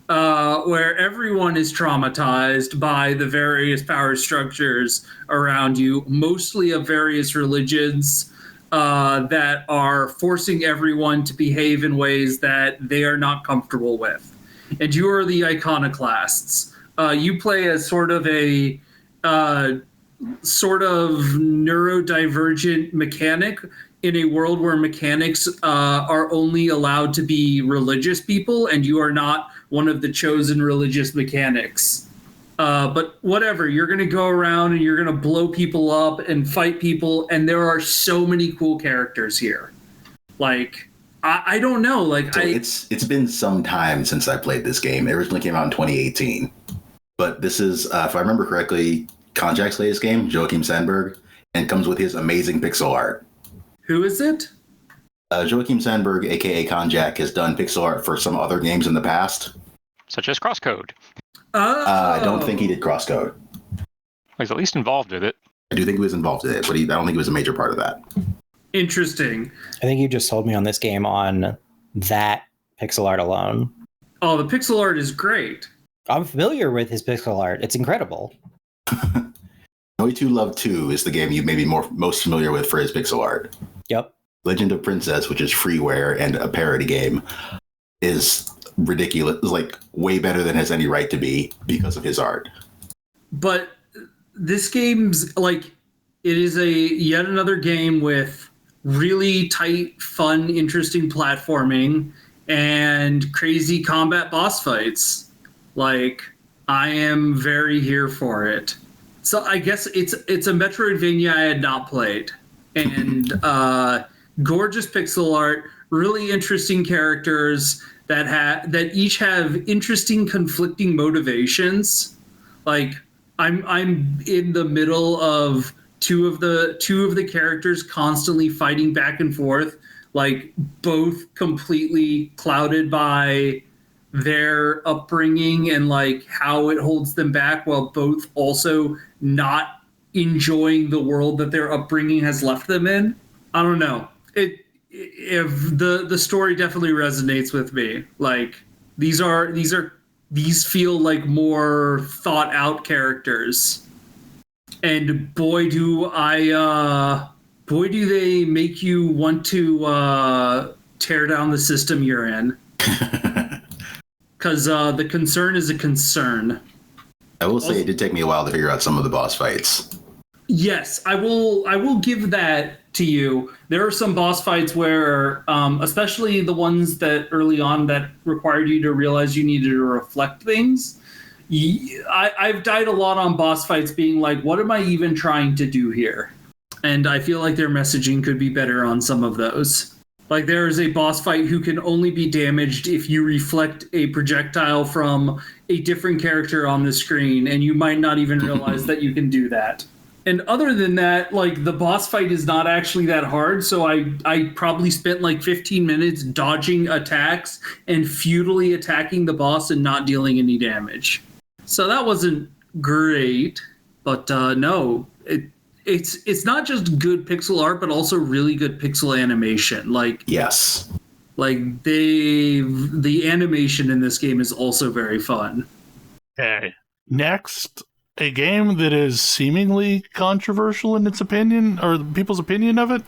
where everyone is traumatized by the various power structures around you, mostly of various religions that are forcing everyone to behave in ways that they are not comfortable with. And you are the Iconoclasts. You play as sort of a neurodivergent mechanic in a world where mechanics are only allowed to be religious people, and you are not one of the chosen religious mechanics. But whatever, you're going to go around and you're going to blow people up and fight people, and there are so many cool characters here. Like, I don't know. Like, so it's been some time since I played this game. It originally came out in 2018. But this is, if I remember correctly, Konjak's latest game, Joachim Sandberg, and comes with his amazing pixel art. Who is it? Joachim Sandberg, a.k.a. Konjak, has done pixel art for some other games in the past. Such as Crosscode. I don't think he did Crosscode. He's at least involved with it. I do think he was involved in it, but I don't think he was a major part of that. Interesting. I think you just sold me on this game on that pixel art alone. Oh, the pixel art is great. I'm familiar with his pixel art. It's incredible. Noi 2 Love 2 is the game you may be most familiar with for his pixel art. Yep. Legend of Princess, which is freeware and a parody game, is ridiculous. It's like way better than it has any right to be because of his art. But this game's like, it is yet another game with really tight, fun, interesting platforming and crazy combat boss fights. Like, I am very here for it. So I guess it's a Metroidvania I had not played. And gorgeous pixel art, really interesting characters that each have interesting conflicting motivations. Like, I'm in the middle of two of the characters constantly fighting back and forth, like both completely clouded by their upbringing and like how it holds them back, while both also not enjoying the world that their upbringing has left them in. I don't know. If the story definitely resonates with me. Like these feel like more thought out characters. And boy do they make you want to tear down the system you're in. Because the concern is a concern. I will say it did take me a while to figure out some of the boss fights. Yes, I will give that to you. There are some boss fights where, especially the ones that early on that required you to realize you needed to reflect things. I've died a lot on boss fights being like, what am I even trying to do here? And I feel like their messaging could be better on some of those. Like there is a boss fight who can only be damaged if you reflect a projectile from a different character on the screen, and you might not even realize that you can do that. And other than that, like the boss fight is not actually that hard, so I probably spent like 15 minutes dodging attacks and futilely attacking the boss and not dealing any damage. So that wasn't great, but no, it's not just good pixel art, but also really good pixel animation. Like yes, like the animation in this game is also very fun. Okay, next, a game that is seemingly controversial in its opinion, or people's opinion of it.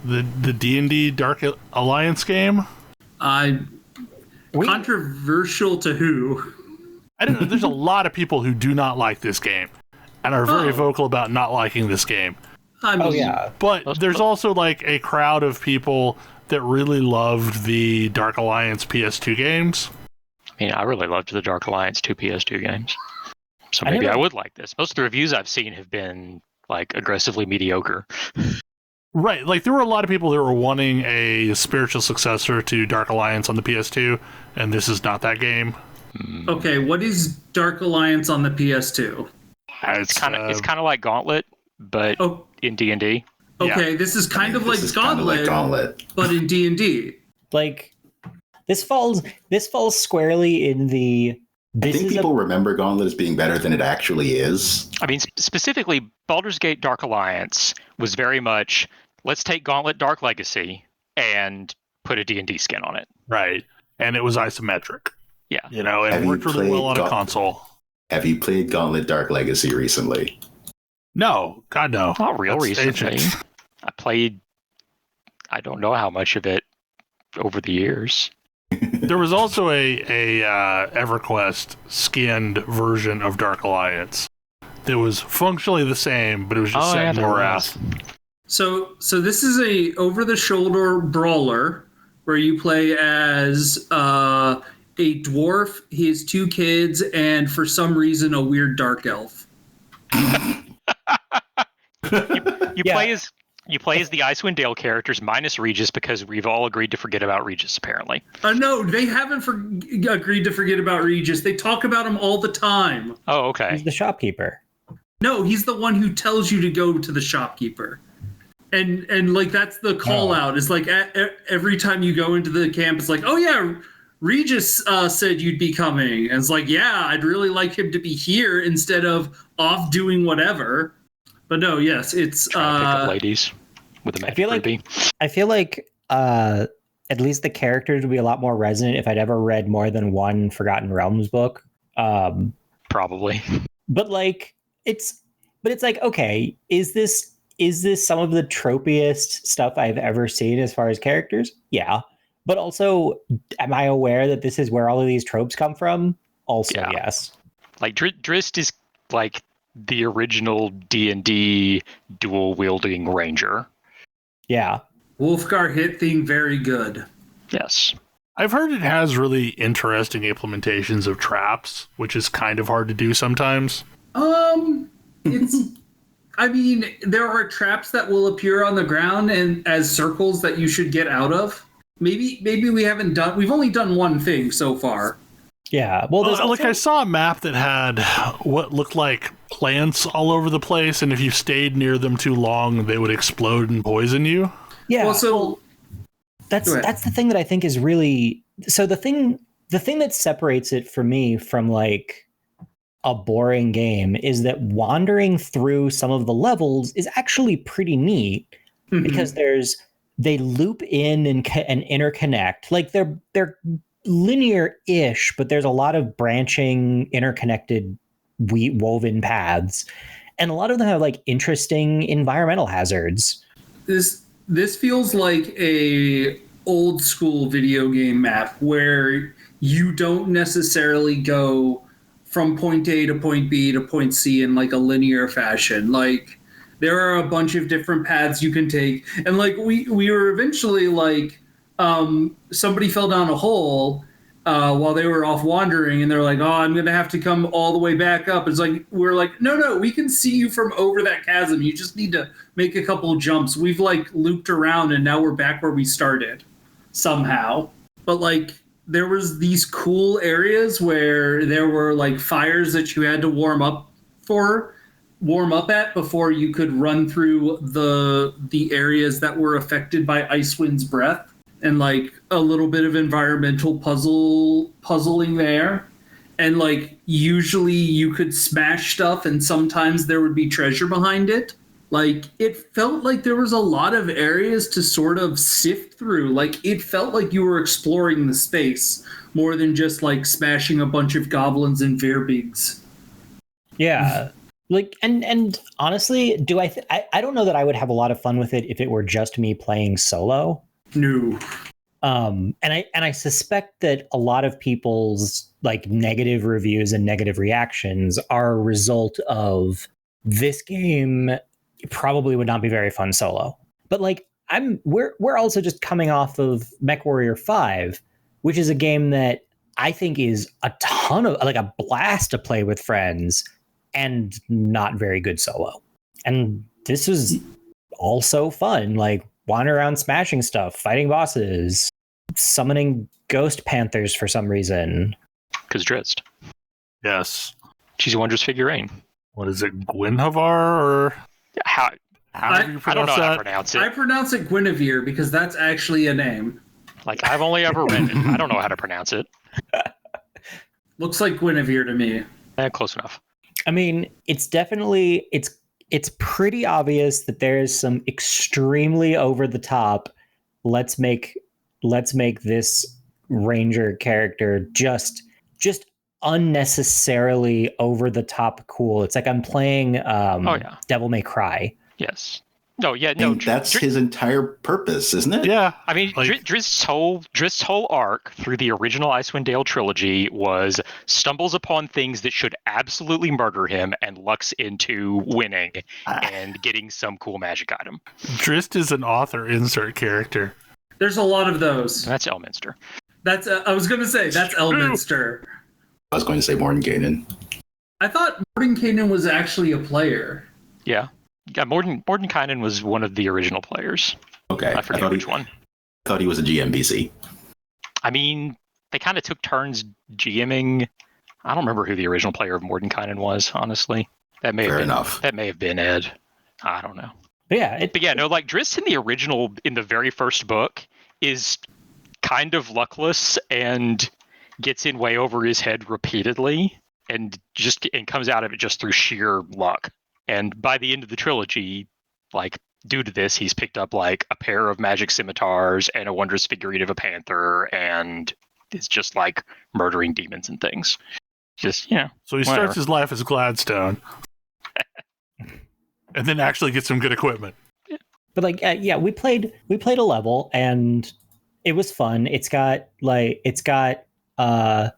The D&D Dark Alliance game. Controversial to who? I don't know. There's a lot of people who do not like this game and are very vocal about not liking this game. I mean, yeah. But there's also like a crowd of people that really loved the Dark Alliance PS2 games. I mean, I really loved the Dark Alliance 2 PS2 games. So maybe I would like this. Most of the reviews I've seen have been like aggressively mediocre. Right, like there were a lot of people that were wanting a spiritual successor to Dark Alliance on the PS2, and this is not that game. Okay, what is Dark Alliance on the PS2? It's kind of like Gauntlet, but in D&D. Okay, Yeah. this is kind of like Gauntlet, but in D&D. Like this falls squarely in the. I think people remember Gauntlet as being better than it actually is. I mean, specifically, Baldur's Gate Dark Alliance was very much, let's take Gauntlet Dark Legacy and put a D&D skin on it. Right, and it was isometric. Yeah. You know, and worked really well on a console. Have you played Gauntlet Dark Legacy recently? No, God no. Not real That's recently. ancient. I played, I don't know how much of it over the years. There was also a EverQuest skinned version of Dark Alliance that was functionally the same, but it was just set in Morath. So this is a over-the-shoulder brawler where you play as a dwarf, his two kids, and for some reason a weird dark elf. You play as the Icewind Dale characters minus Regis because we've all agreed to forget about Regis, apparently. No, they haven't agreed to forget about Regis. They talk about him all the time. Oh, okay. He's the shopkeeper. No, he's the one who tells you to go to the shopkeeper. And like, that's the call out. It's like every time you go into the camp, it's like, oh yeah, Regis said you'd be coming. And it's like, yeah, I'd really like him to be here instead of off doing whatever. But no, yes, it's trying to pick up ladies with a magic ruby. I feel like at least the characters would be a lot more resonant if I'd ever read more than one Forgotten Realms book. Probably. But it's like, okay, is this some of the tropiest stuff I've ever seen as far as characters? Yeah. But also, am I aware that this is where all of these tropes come from? Also, yeah. Yes. Like Drist is like the original D&D dual wielding ranger. Yeah. Wolfgar hit theme very good. Yes. I've heard it has really interesting implementations of traps, which is kind of hard to do sometimes. It's I mean, there are traps that will appear on the ground and as circles that you should get out of. Maybe we've only done one thing so far. Yeah. Well, I saw a map that had what looked like plants all over the place, and if you stayed near them too long, they would explode and poison you. Yeah. Well, so that's the thing that I think is really the thing that separates it for me from like a boring game is that wandering through some of the levels is actually pretty neat because they loop in and interconnect. Like they're linear-ish, but there's a lot of branching, interconnected, woven paths, and a lot of them have like interesting environmental hazards. This feels like a old school video game map where you don't necessarily go from point A to point B to point C in like a linear fashion. Like there are a bunch of different paths you can take, and like we were eventually like somebody fell down a hole while they were off wandering, and they're like, oh, I'm gonna have to come all the way back up. It's like we're like, no, we can see you from over that chasm. You just need to make a couple jumps. We've like looped around and now we're back where we started somehow. But like there was these cool areas where there were like fires that you had to warm up at before you could run through the areas that were affected by Icewind's breath, and like a little bit of environmental puzzling there. And like usually you could smash stuff and sometimes there would be treasure behind it. Like it felt like there was a lot of areas to sort of sift through. Like it felt like you were exploring the space more than just like smashing a bunch of goblins and verbigs. Yeah. Like and honestly, I don't know that I would have a lot of fun with it if it were just me playing solo. No. And I suspect that a lot of people's like negative reviews and negative reactions are a result of this game probably would not be very fun solo. But like we're also just coming off of MechWarrior 5, which is a game that I think is a ton of like a blast to play with friends and not very good solo. And this is also fun, like wandering around smashing stuff, fighting bosses, summoning ghost panthers for some reason. Because Drizzt. Yes. She's a wondrous figurine. What is it, Gwynhavar or How do you I don't pronounce know how to that? pronounce it. I pronounce it Guinevere because that's actually a name. Like I've only ever read it. I don't know how to pronounce it. Looks like Guinevere to me. Close enough. I mean, it's definitely it's pretty obvious that there is some extremely over the top. Let's make this ranger character just unnecessarily over the top cool. It's like I'm playing Devil May Cry. Yes. No, yeah, no. And that's his entire purpose, isn't it? Yeah. I mean, like, Drizzt's whole arc through the original Icewind Dale trilogy was stumbles upon things that should absolutely murder him and lucks into winning and getting some cool magic item. Drizzt is an author insert character. There's a lot of those. That's Elminster. That's I was going to say that's Elminster. I was going to say Mordenkainen. I thought Mordenkainen was actually a player. Yeah. Yeah, Mordenkainen was one of the original players. Okay. I forget which one. I thought he was a GMBC. I mean, they kind of took turns GMing. I don't remember who the original player of Mordenkainen was, honestly. That may have been Ed. I don't know. But yeah, like Drizzt in the very first book is kind of luckless and gets in way over his head repeatedly and comes out of it just through sheer luck. And by the end of the trilogy, like due to this, he's picked up like a pair of magic scimitars and a wondrous figurine of a panther, and is just like murdering demons and things. Just So he starts his life as Gladstone, and then actually gets some good equipment. But like, we played a level and it was fun. It's got some light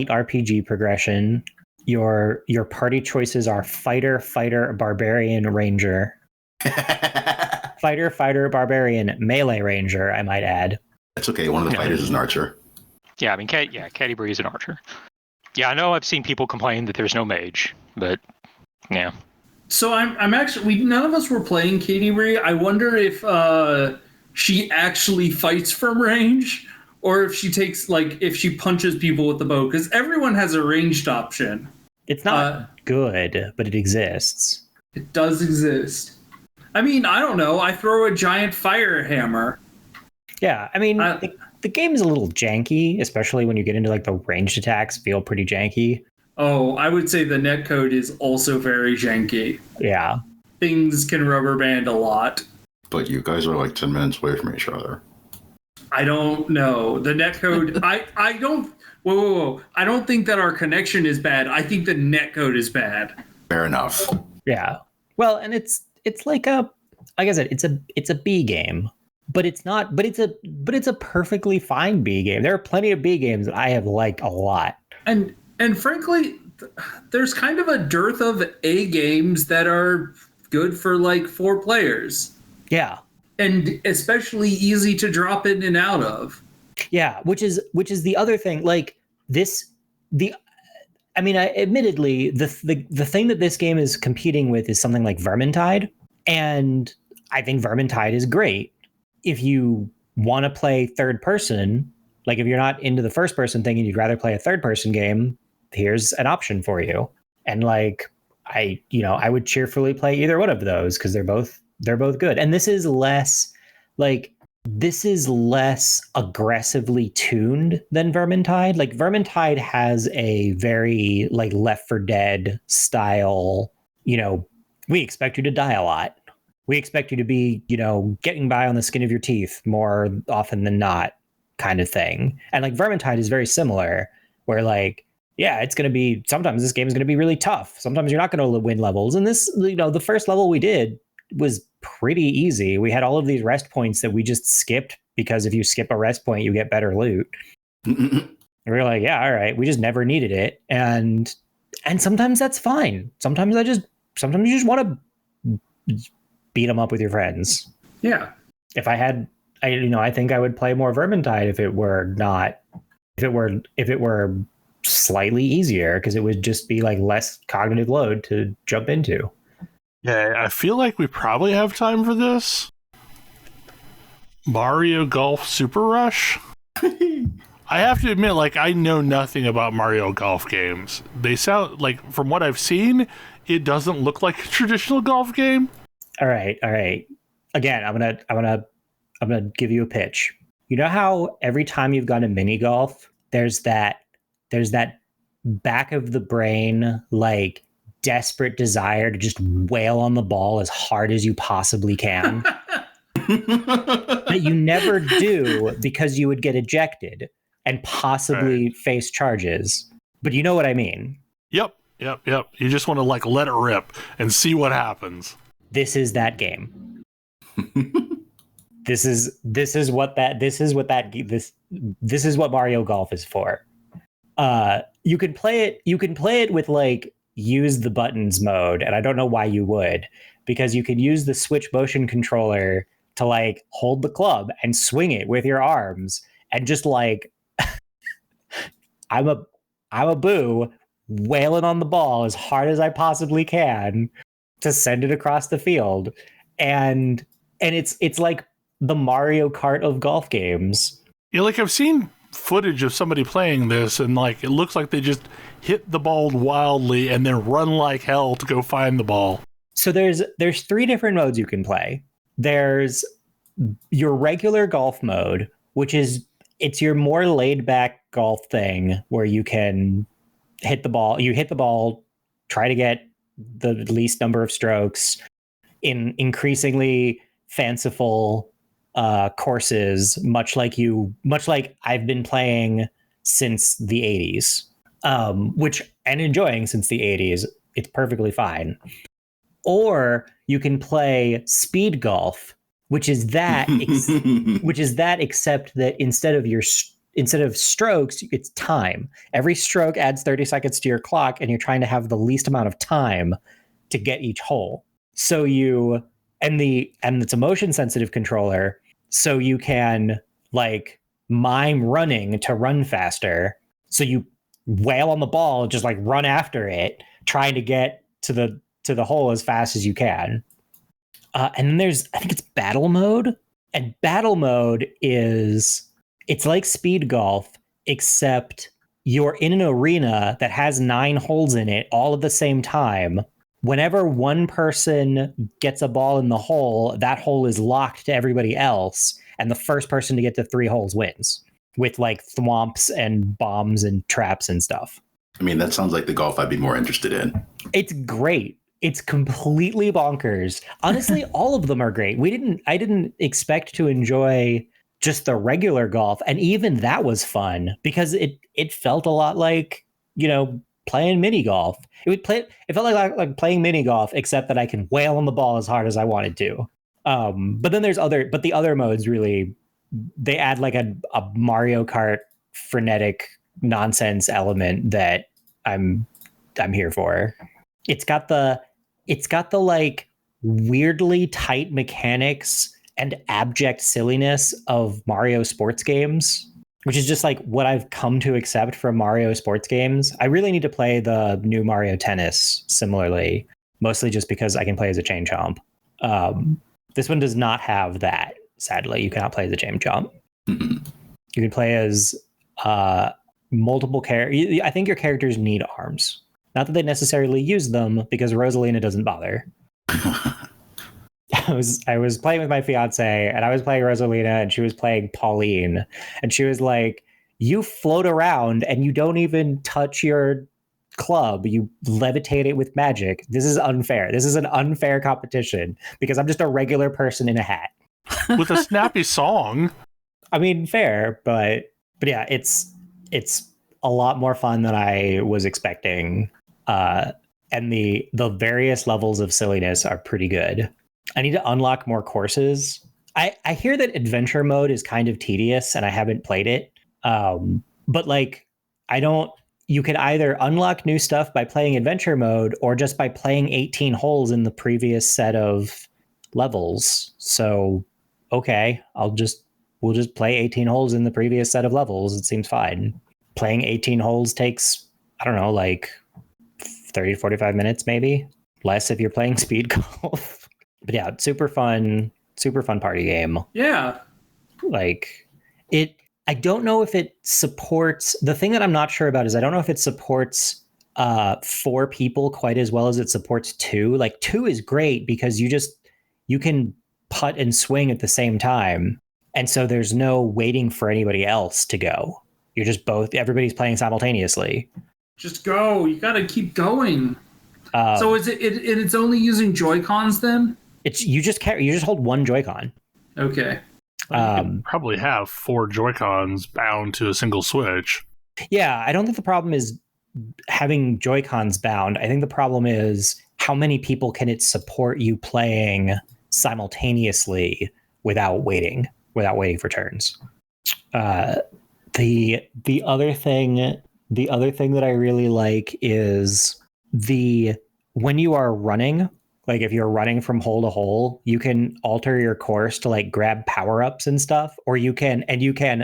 RPG progression. Your party choices are fighter, barbarian, ranger. Fighter, barbarian, melee ranger, I might add. That's okay. One of the fighters is an archer. Yeah, I mean, Caddy Bree is an archer. Yeah, I know I've seen people complain that there's no mage, but yeah. So I'm actually, none of us were playing Katie Bree. I wonder if she actually fights from range, or if she takes, like, if she punches people with the bow, because everyone has a ranged option. It's not good, but it exists. It does exist. I mean, I don't know. I throw a giant fire hammer. Yeah, I mean, the game is a little janky, especially when you get into, like, the ranged attacks feel pretty janky. Oh, I would say the netcode is also very janky. Yeah. Things can rubber band a lot. But you guys are like 10 minutes away from each other. I don't know. The netcode, I don't, whoa. I don't think that our connection is bad. I think the netcode is bad. Fair enough. Yeah. Well, and it's like I said, it's a B game, but it's a perfectly fine B game. There are plenty of B games that I have liked a lot. And frankly, there's kind of a dearth of A games that are good for like 4 players. Yeah. And especially easy to drop in and out of. Yeah, which is the other thing. Like admittedly, the thing that this game is competing with is something like Vermintide, and I think Vermintide is great. If you want to play third person, like if you're not into the first person thing and you'd rather play a third person game, here's an option for you. And like I would cheerfully play either one of those because they're both good. And this is less aggressively tuned than Vermintide. Like Vermintide has a very like Left 4 Dead style, we expect you to die a lot. We expect you to be, getting by on the skin of your teeth more often than not kind of thing. And like Vermintide is very similar where like, yeah, it's going to be, sometimes this game is going to be really tough. Sometimes you're not going to win levels. And this, the first level we did was pretty easy. We had all of these rest points that we just skipped because if you skip a rest point, you get better loot. And we were like, yeah, all right. We just never needed it. And sometimes that's fine. Sometimes you just want to beat them up with your friends. Yeah. If I had, I think I would play more Vermintide if it were slightly easier, because it would just be like less cognitive load to jump into. Yeah, I feel like we probably have time for this. Mario Golf Super Rush? I have to admit, like, I know nothing about Mario Golf games. They sound like, from what I've seen, it doesn't look like a traditional golf game. All right. Again, I'm gonna give you a pitch. You know how every time you've gone to mini golf, there's that back of the brain, like, desperate desire to just wail on the ball as hard as you possibly can that you never do because you would get ejected and possibly face charges. But you know what I mean? Yep. You just want to like let it rip and see what happens. This is that game. This is what Mario Golf is for. You can play it with like use the buttons mode, and I don't know why you would, because you can use the Switch motion controller to like hold the club and swing it with your arms and just like I'm a boo wailing on the ball as hard as I possibly can to send it across the field. And it's like the Mario Kart of golf games. Yeah, like I've seen footage of somebody playing this, and like it looks like they just hit the ball wildly and then run like hell to go find the ball. So there's 3 different modes you can play. There's your regular golf mode, which is it's your more laid back golf thing where you can hit the ball, try to get the least number of strokes in increasingly fanciful courses, much like I've been playing since the 80s, and enjoying since the 80s. It's perfectly fine. Or you can play speed golf, which is that except that instead of strokes, it's time. Every stroke adds 30 seconds to your clock, and you're trying to have the least amount of time to get each hole. So it's a motion sensitive controller, so you can like mime running to run faster. So you wail on the ball, just like run after it, trying to get to the hole as fast as you can. And then there's, I think it's battle mode, and battle mode it's like speed golf, except you're in an arena that has 9 holes in it all at the same time. Whenever one person gets a ball in the hole, that hole is locked to everybody else, and the first person to get to 3 holes wins, with like thwomps and bombs and traps and stuff. I mean, that sounds like the golf I'd be more interested in. It's great. It's completely bonkers. Honestly, all of them are great. I didn't expect to enjoy just the regular golf, and even that was fun because it felt a lot like, playing mini golf. It felt like playing mini golf, except that I can wail on the ball as hard as I wanted to. But then the other modes really, they add like a Mario Kart frenetic nonsense element that I'm here for. It's got the like weirdly tight mechanics and abject silliness of Mario sports games, which is just like what I've come to accept from Mario sports games. I really need to play the new Mario Tennis similarly, mostly just because I can play as a chain chomp. This one does not have that, sadly. You cannot play as a chain chomp. You can play as multiple characters. I think your characters need arms. Not that they necessarily use them, because Rosalina doesn't bother. I was playing with my fiance, and I was playing Rosalina, and she was playing Pauline, and she was like, "You float around, and you don't even touch your club. You levitate it with magic. This is unfair. This is an unfair competition because I'm just a regular person in a hat." With a snappy song. I mean, fair, but yeah, it's a lot more fun than I was expecting. And the various levels of silliness are pretty good. I need to unlock more courses. I hear that adventure mode is kind of tedious, and I haven't played it. But like, you can either unlock new stuff by playing adventure mode or just by playing 18 holes in the previous set of levels. So, okay, we'll just play 18 holes in the previous set of levels. It seems fine. Playing 18 holes takes, I don't know, like 30 to 45 minutes, maybe less if you're playing speed golf. But yeah, super fun party game. Yeah. Like I don't know if it supports, the thing that I'm not sure about is I don't know if it supports 4 people quite as well as it supports 2. Like 2 is great because you can putt and swing at the same time. And so there's no waiting for anybody else to go. You're just everybody's playing simultaneously. Just go. You got to keep going. So is it's only using Joy-Cons then? You just hold one Joy-Con. Okay. You probably have 4 Joy-Cons bound to a single Switch. Yeah, I don't think the problem is having Joy-Cons bound. I think the problem is how many people can it support you playing simultaneously without waiting for turns. The other thing that I really like is when you are running, like if you're running from hole to hole, you can alter your course to like grab power-ups and stuff, or you can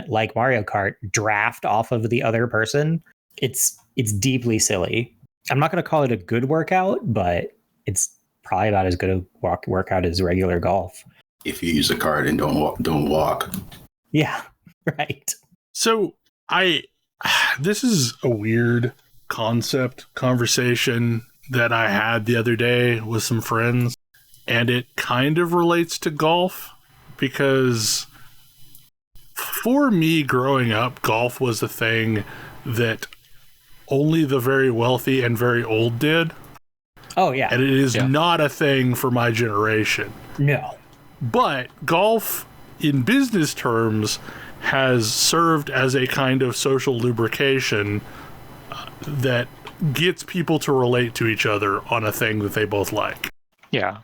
like Mario Kart draft off of the other person. It's deeply silly. I'm not going to call it a good workout, but it's probably about as good a workout as regular golf. If you use a cart and don't walk. Yeah, right. So this is a weird conversation that I had the other day with some friends, and it kind of relates to golf because for me growing up, golf was a thing that only the very wealthy and very old did. Oh, yeah. And it is not a thing for my generation. No. But golf, in business terms, has served as a kind of social lubrication that gets people to relate to each other on a thing that they both like. Yeah.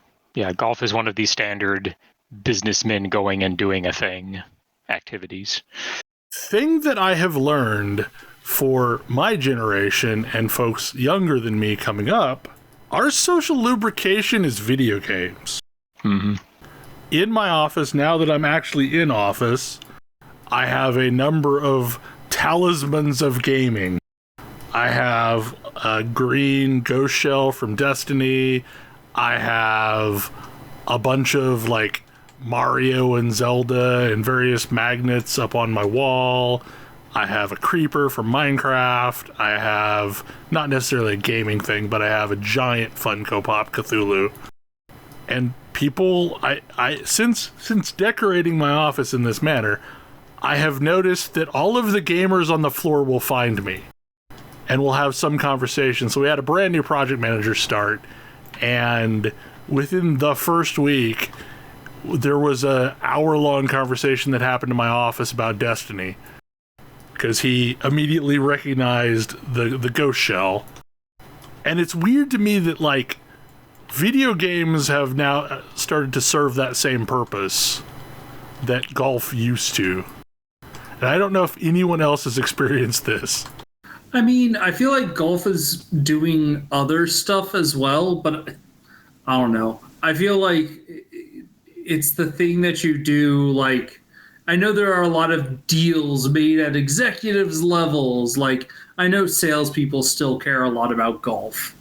Golf is one of these standard businessmen going and doing a thing activities. Thing that I have learned for my generation and folks younger than me coming up, our social lubrication is video games. Mm-hmm. In my office, now that I'm actually in office, I have a number of talismans of gaming. I have a green ghost shell from Destiny. I have a bunch of like Mario and Zelda and various magnets up on my wall. I have a creeper from Minecraft. I have not necessarily a gaming thing, but I have a giant Funko Pop Cthulhu. And people, I since decorating my office in this manner, I have noticed that all of the gamers on the floor will find me. and we'll have some conversation. So we had a brand new project manager start, and within the first week, there was a hour-long conversation that happened in my office about Destiny, because he immediately recognized the ghost shell. And it's weird to me that, like, video games have now started to serve that same purpose that golf used to. And I don't know if anyone else has experienced this. I mean, I feel like golf is doing other stuff as well, but I don't know. I feel like it's the thing that you do, like, I know there are a lot of deals made at executives levels. Like, I know salespeople still care a lot about golf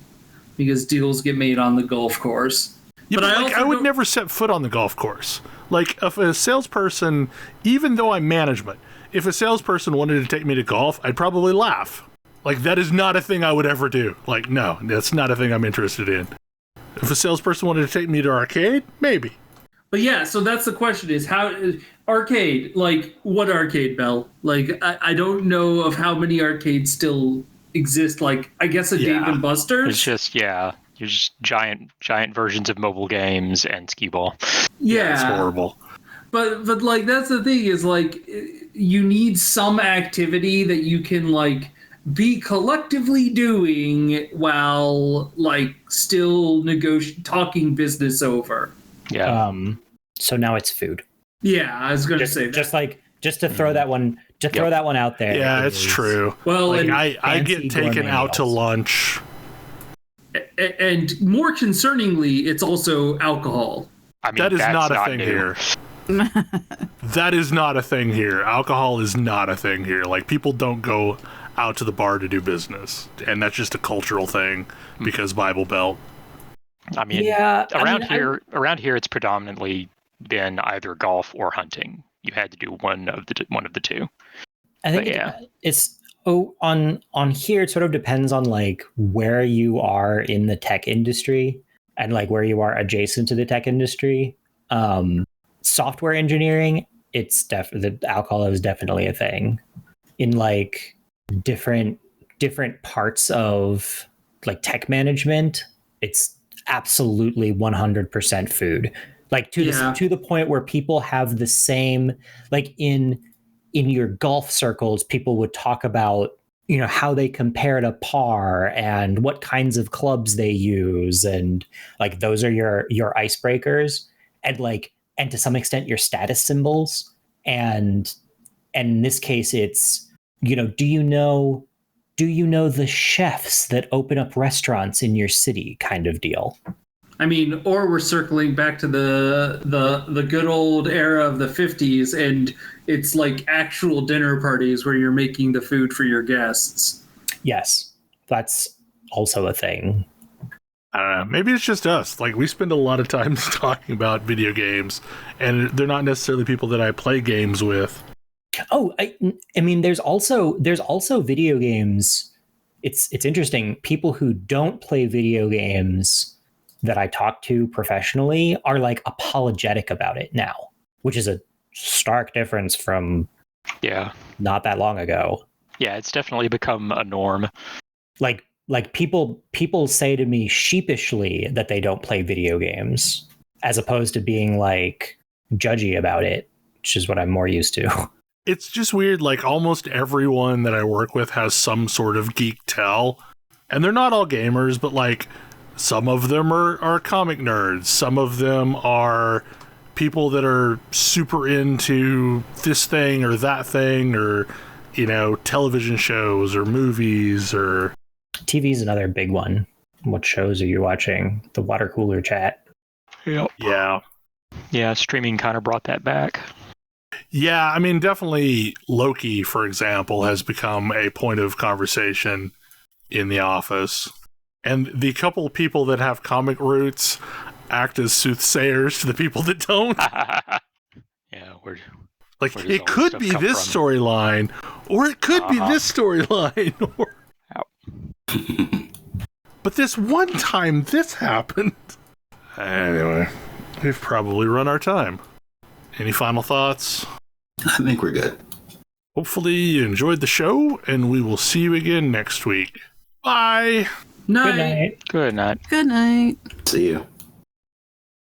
because deals get made on the golf course. Yeah, but like, I would never set foot on the golf course. Like, if a salesperson, even though I'm management, if a salesperson wanted to take me to golf, I'd probably laugh. Like, that is not a thing I would ever do. Like, no, that's not a thing I'm interested in. If a salesperson wanted to take me to arcade, maybe. But yeah, so that's the question is how arcade, like what arcade, Bell? Like I don't know of how many arcades still exist. Like I guess a Dave & Buster's. It's just you're just giant versions of mobile games and skee ball. Yeah, it's horrible. But like that's the thing is like you need some activity that you can like be collectively doing while like still talking business over. Yeah. So now it's food. Yeah, I was going to say that. Just to throw that one throw that one out there. Yeah, it's true. Well, like, I get taken out to lunch. And more concerningly, it's also alcohol. I mean, that is not a thing new. here. That is not a thing here. Alcohol is not a thing here. Like, people don't go out to the bar to do business. And that's just a cultural thing because Bible Belt. I mean, around here, it's predominantly been either golf or hunting. You had to do one of the two. I think it's on here. It sort of depends on like where you are in the tech industry and like where you are adjacent to the tech industry. Software engineering, the alcohol is definitely a thing. In like different parts of like tech management, it's absolutely 100% food, like to the point where people have the same, like in your golf circles, people would talk about, you know, how they compare to par and what kinds of clubs they use, and like those are your icebreakers, and to some extent your status symbols, and in this case it's, you know, do you know the chefs that open up restaurants in your city kind of deal. I mean, or we're circling back to the good old era of the 50s, and it's like actual dinner parties where you're making the food for your guests. Yes, that's also a thing. I don't know. Maybe it's just us. Like, we spend a lot of time talking about video games, and they're not necessarily people that I play games with. Oh, I mean, there's also video games. It's interesting. People who don't play video games that I talk to professionally are like apologetic about it now, which is a stark difference from not that long ago. Yeah, it's definitely become a norm. Like people say to me sheepishly that they don't play video games, as opposed to being like judgy about it, which is what I'm more used to. It's just weird, like almost everyone that I work with has some sort of geek tell, and they're not all gamers, but like some of them are comic nerds, some of them are people that are super into this thing or that thing, or, you know, television shows or movies. Or TV is another big one. What shows are you watching? The water cooler chat. Yep. Yeah, streaming kind of brought that back. Yeah, I mean, definitely Loki, for example, has become a point of conversation in the office. And the couple of people that have comic roots act as soothsayers to the people that don't. Yeah, like, it could be this storyline, or it could be this storyline, or... But this one time this happened. Anyway, we've probably run our time. Any final thoughts? I think we're good. Hopefully you enjoyed the show, and we will see you again next week. Bye. Night. Good night. Good night. Good night. See you.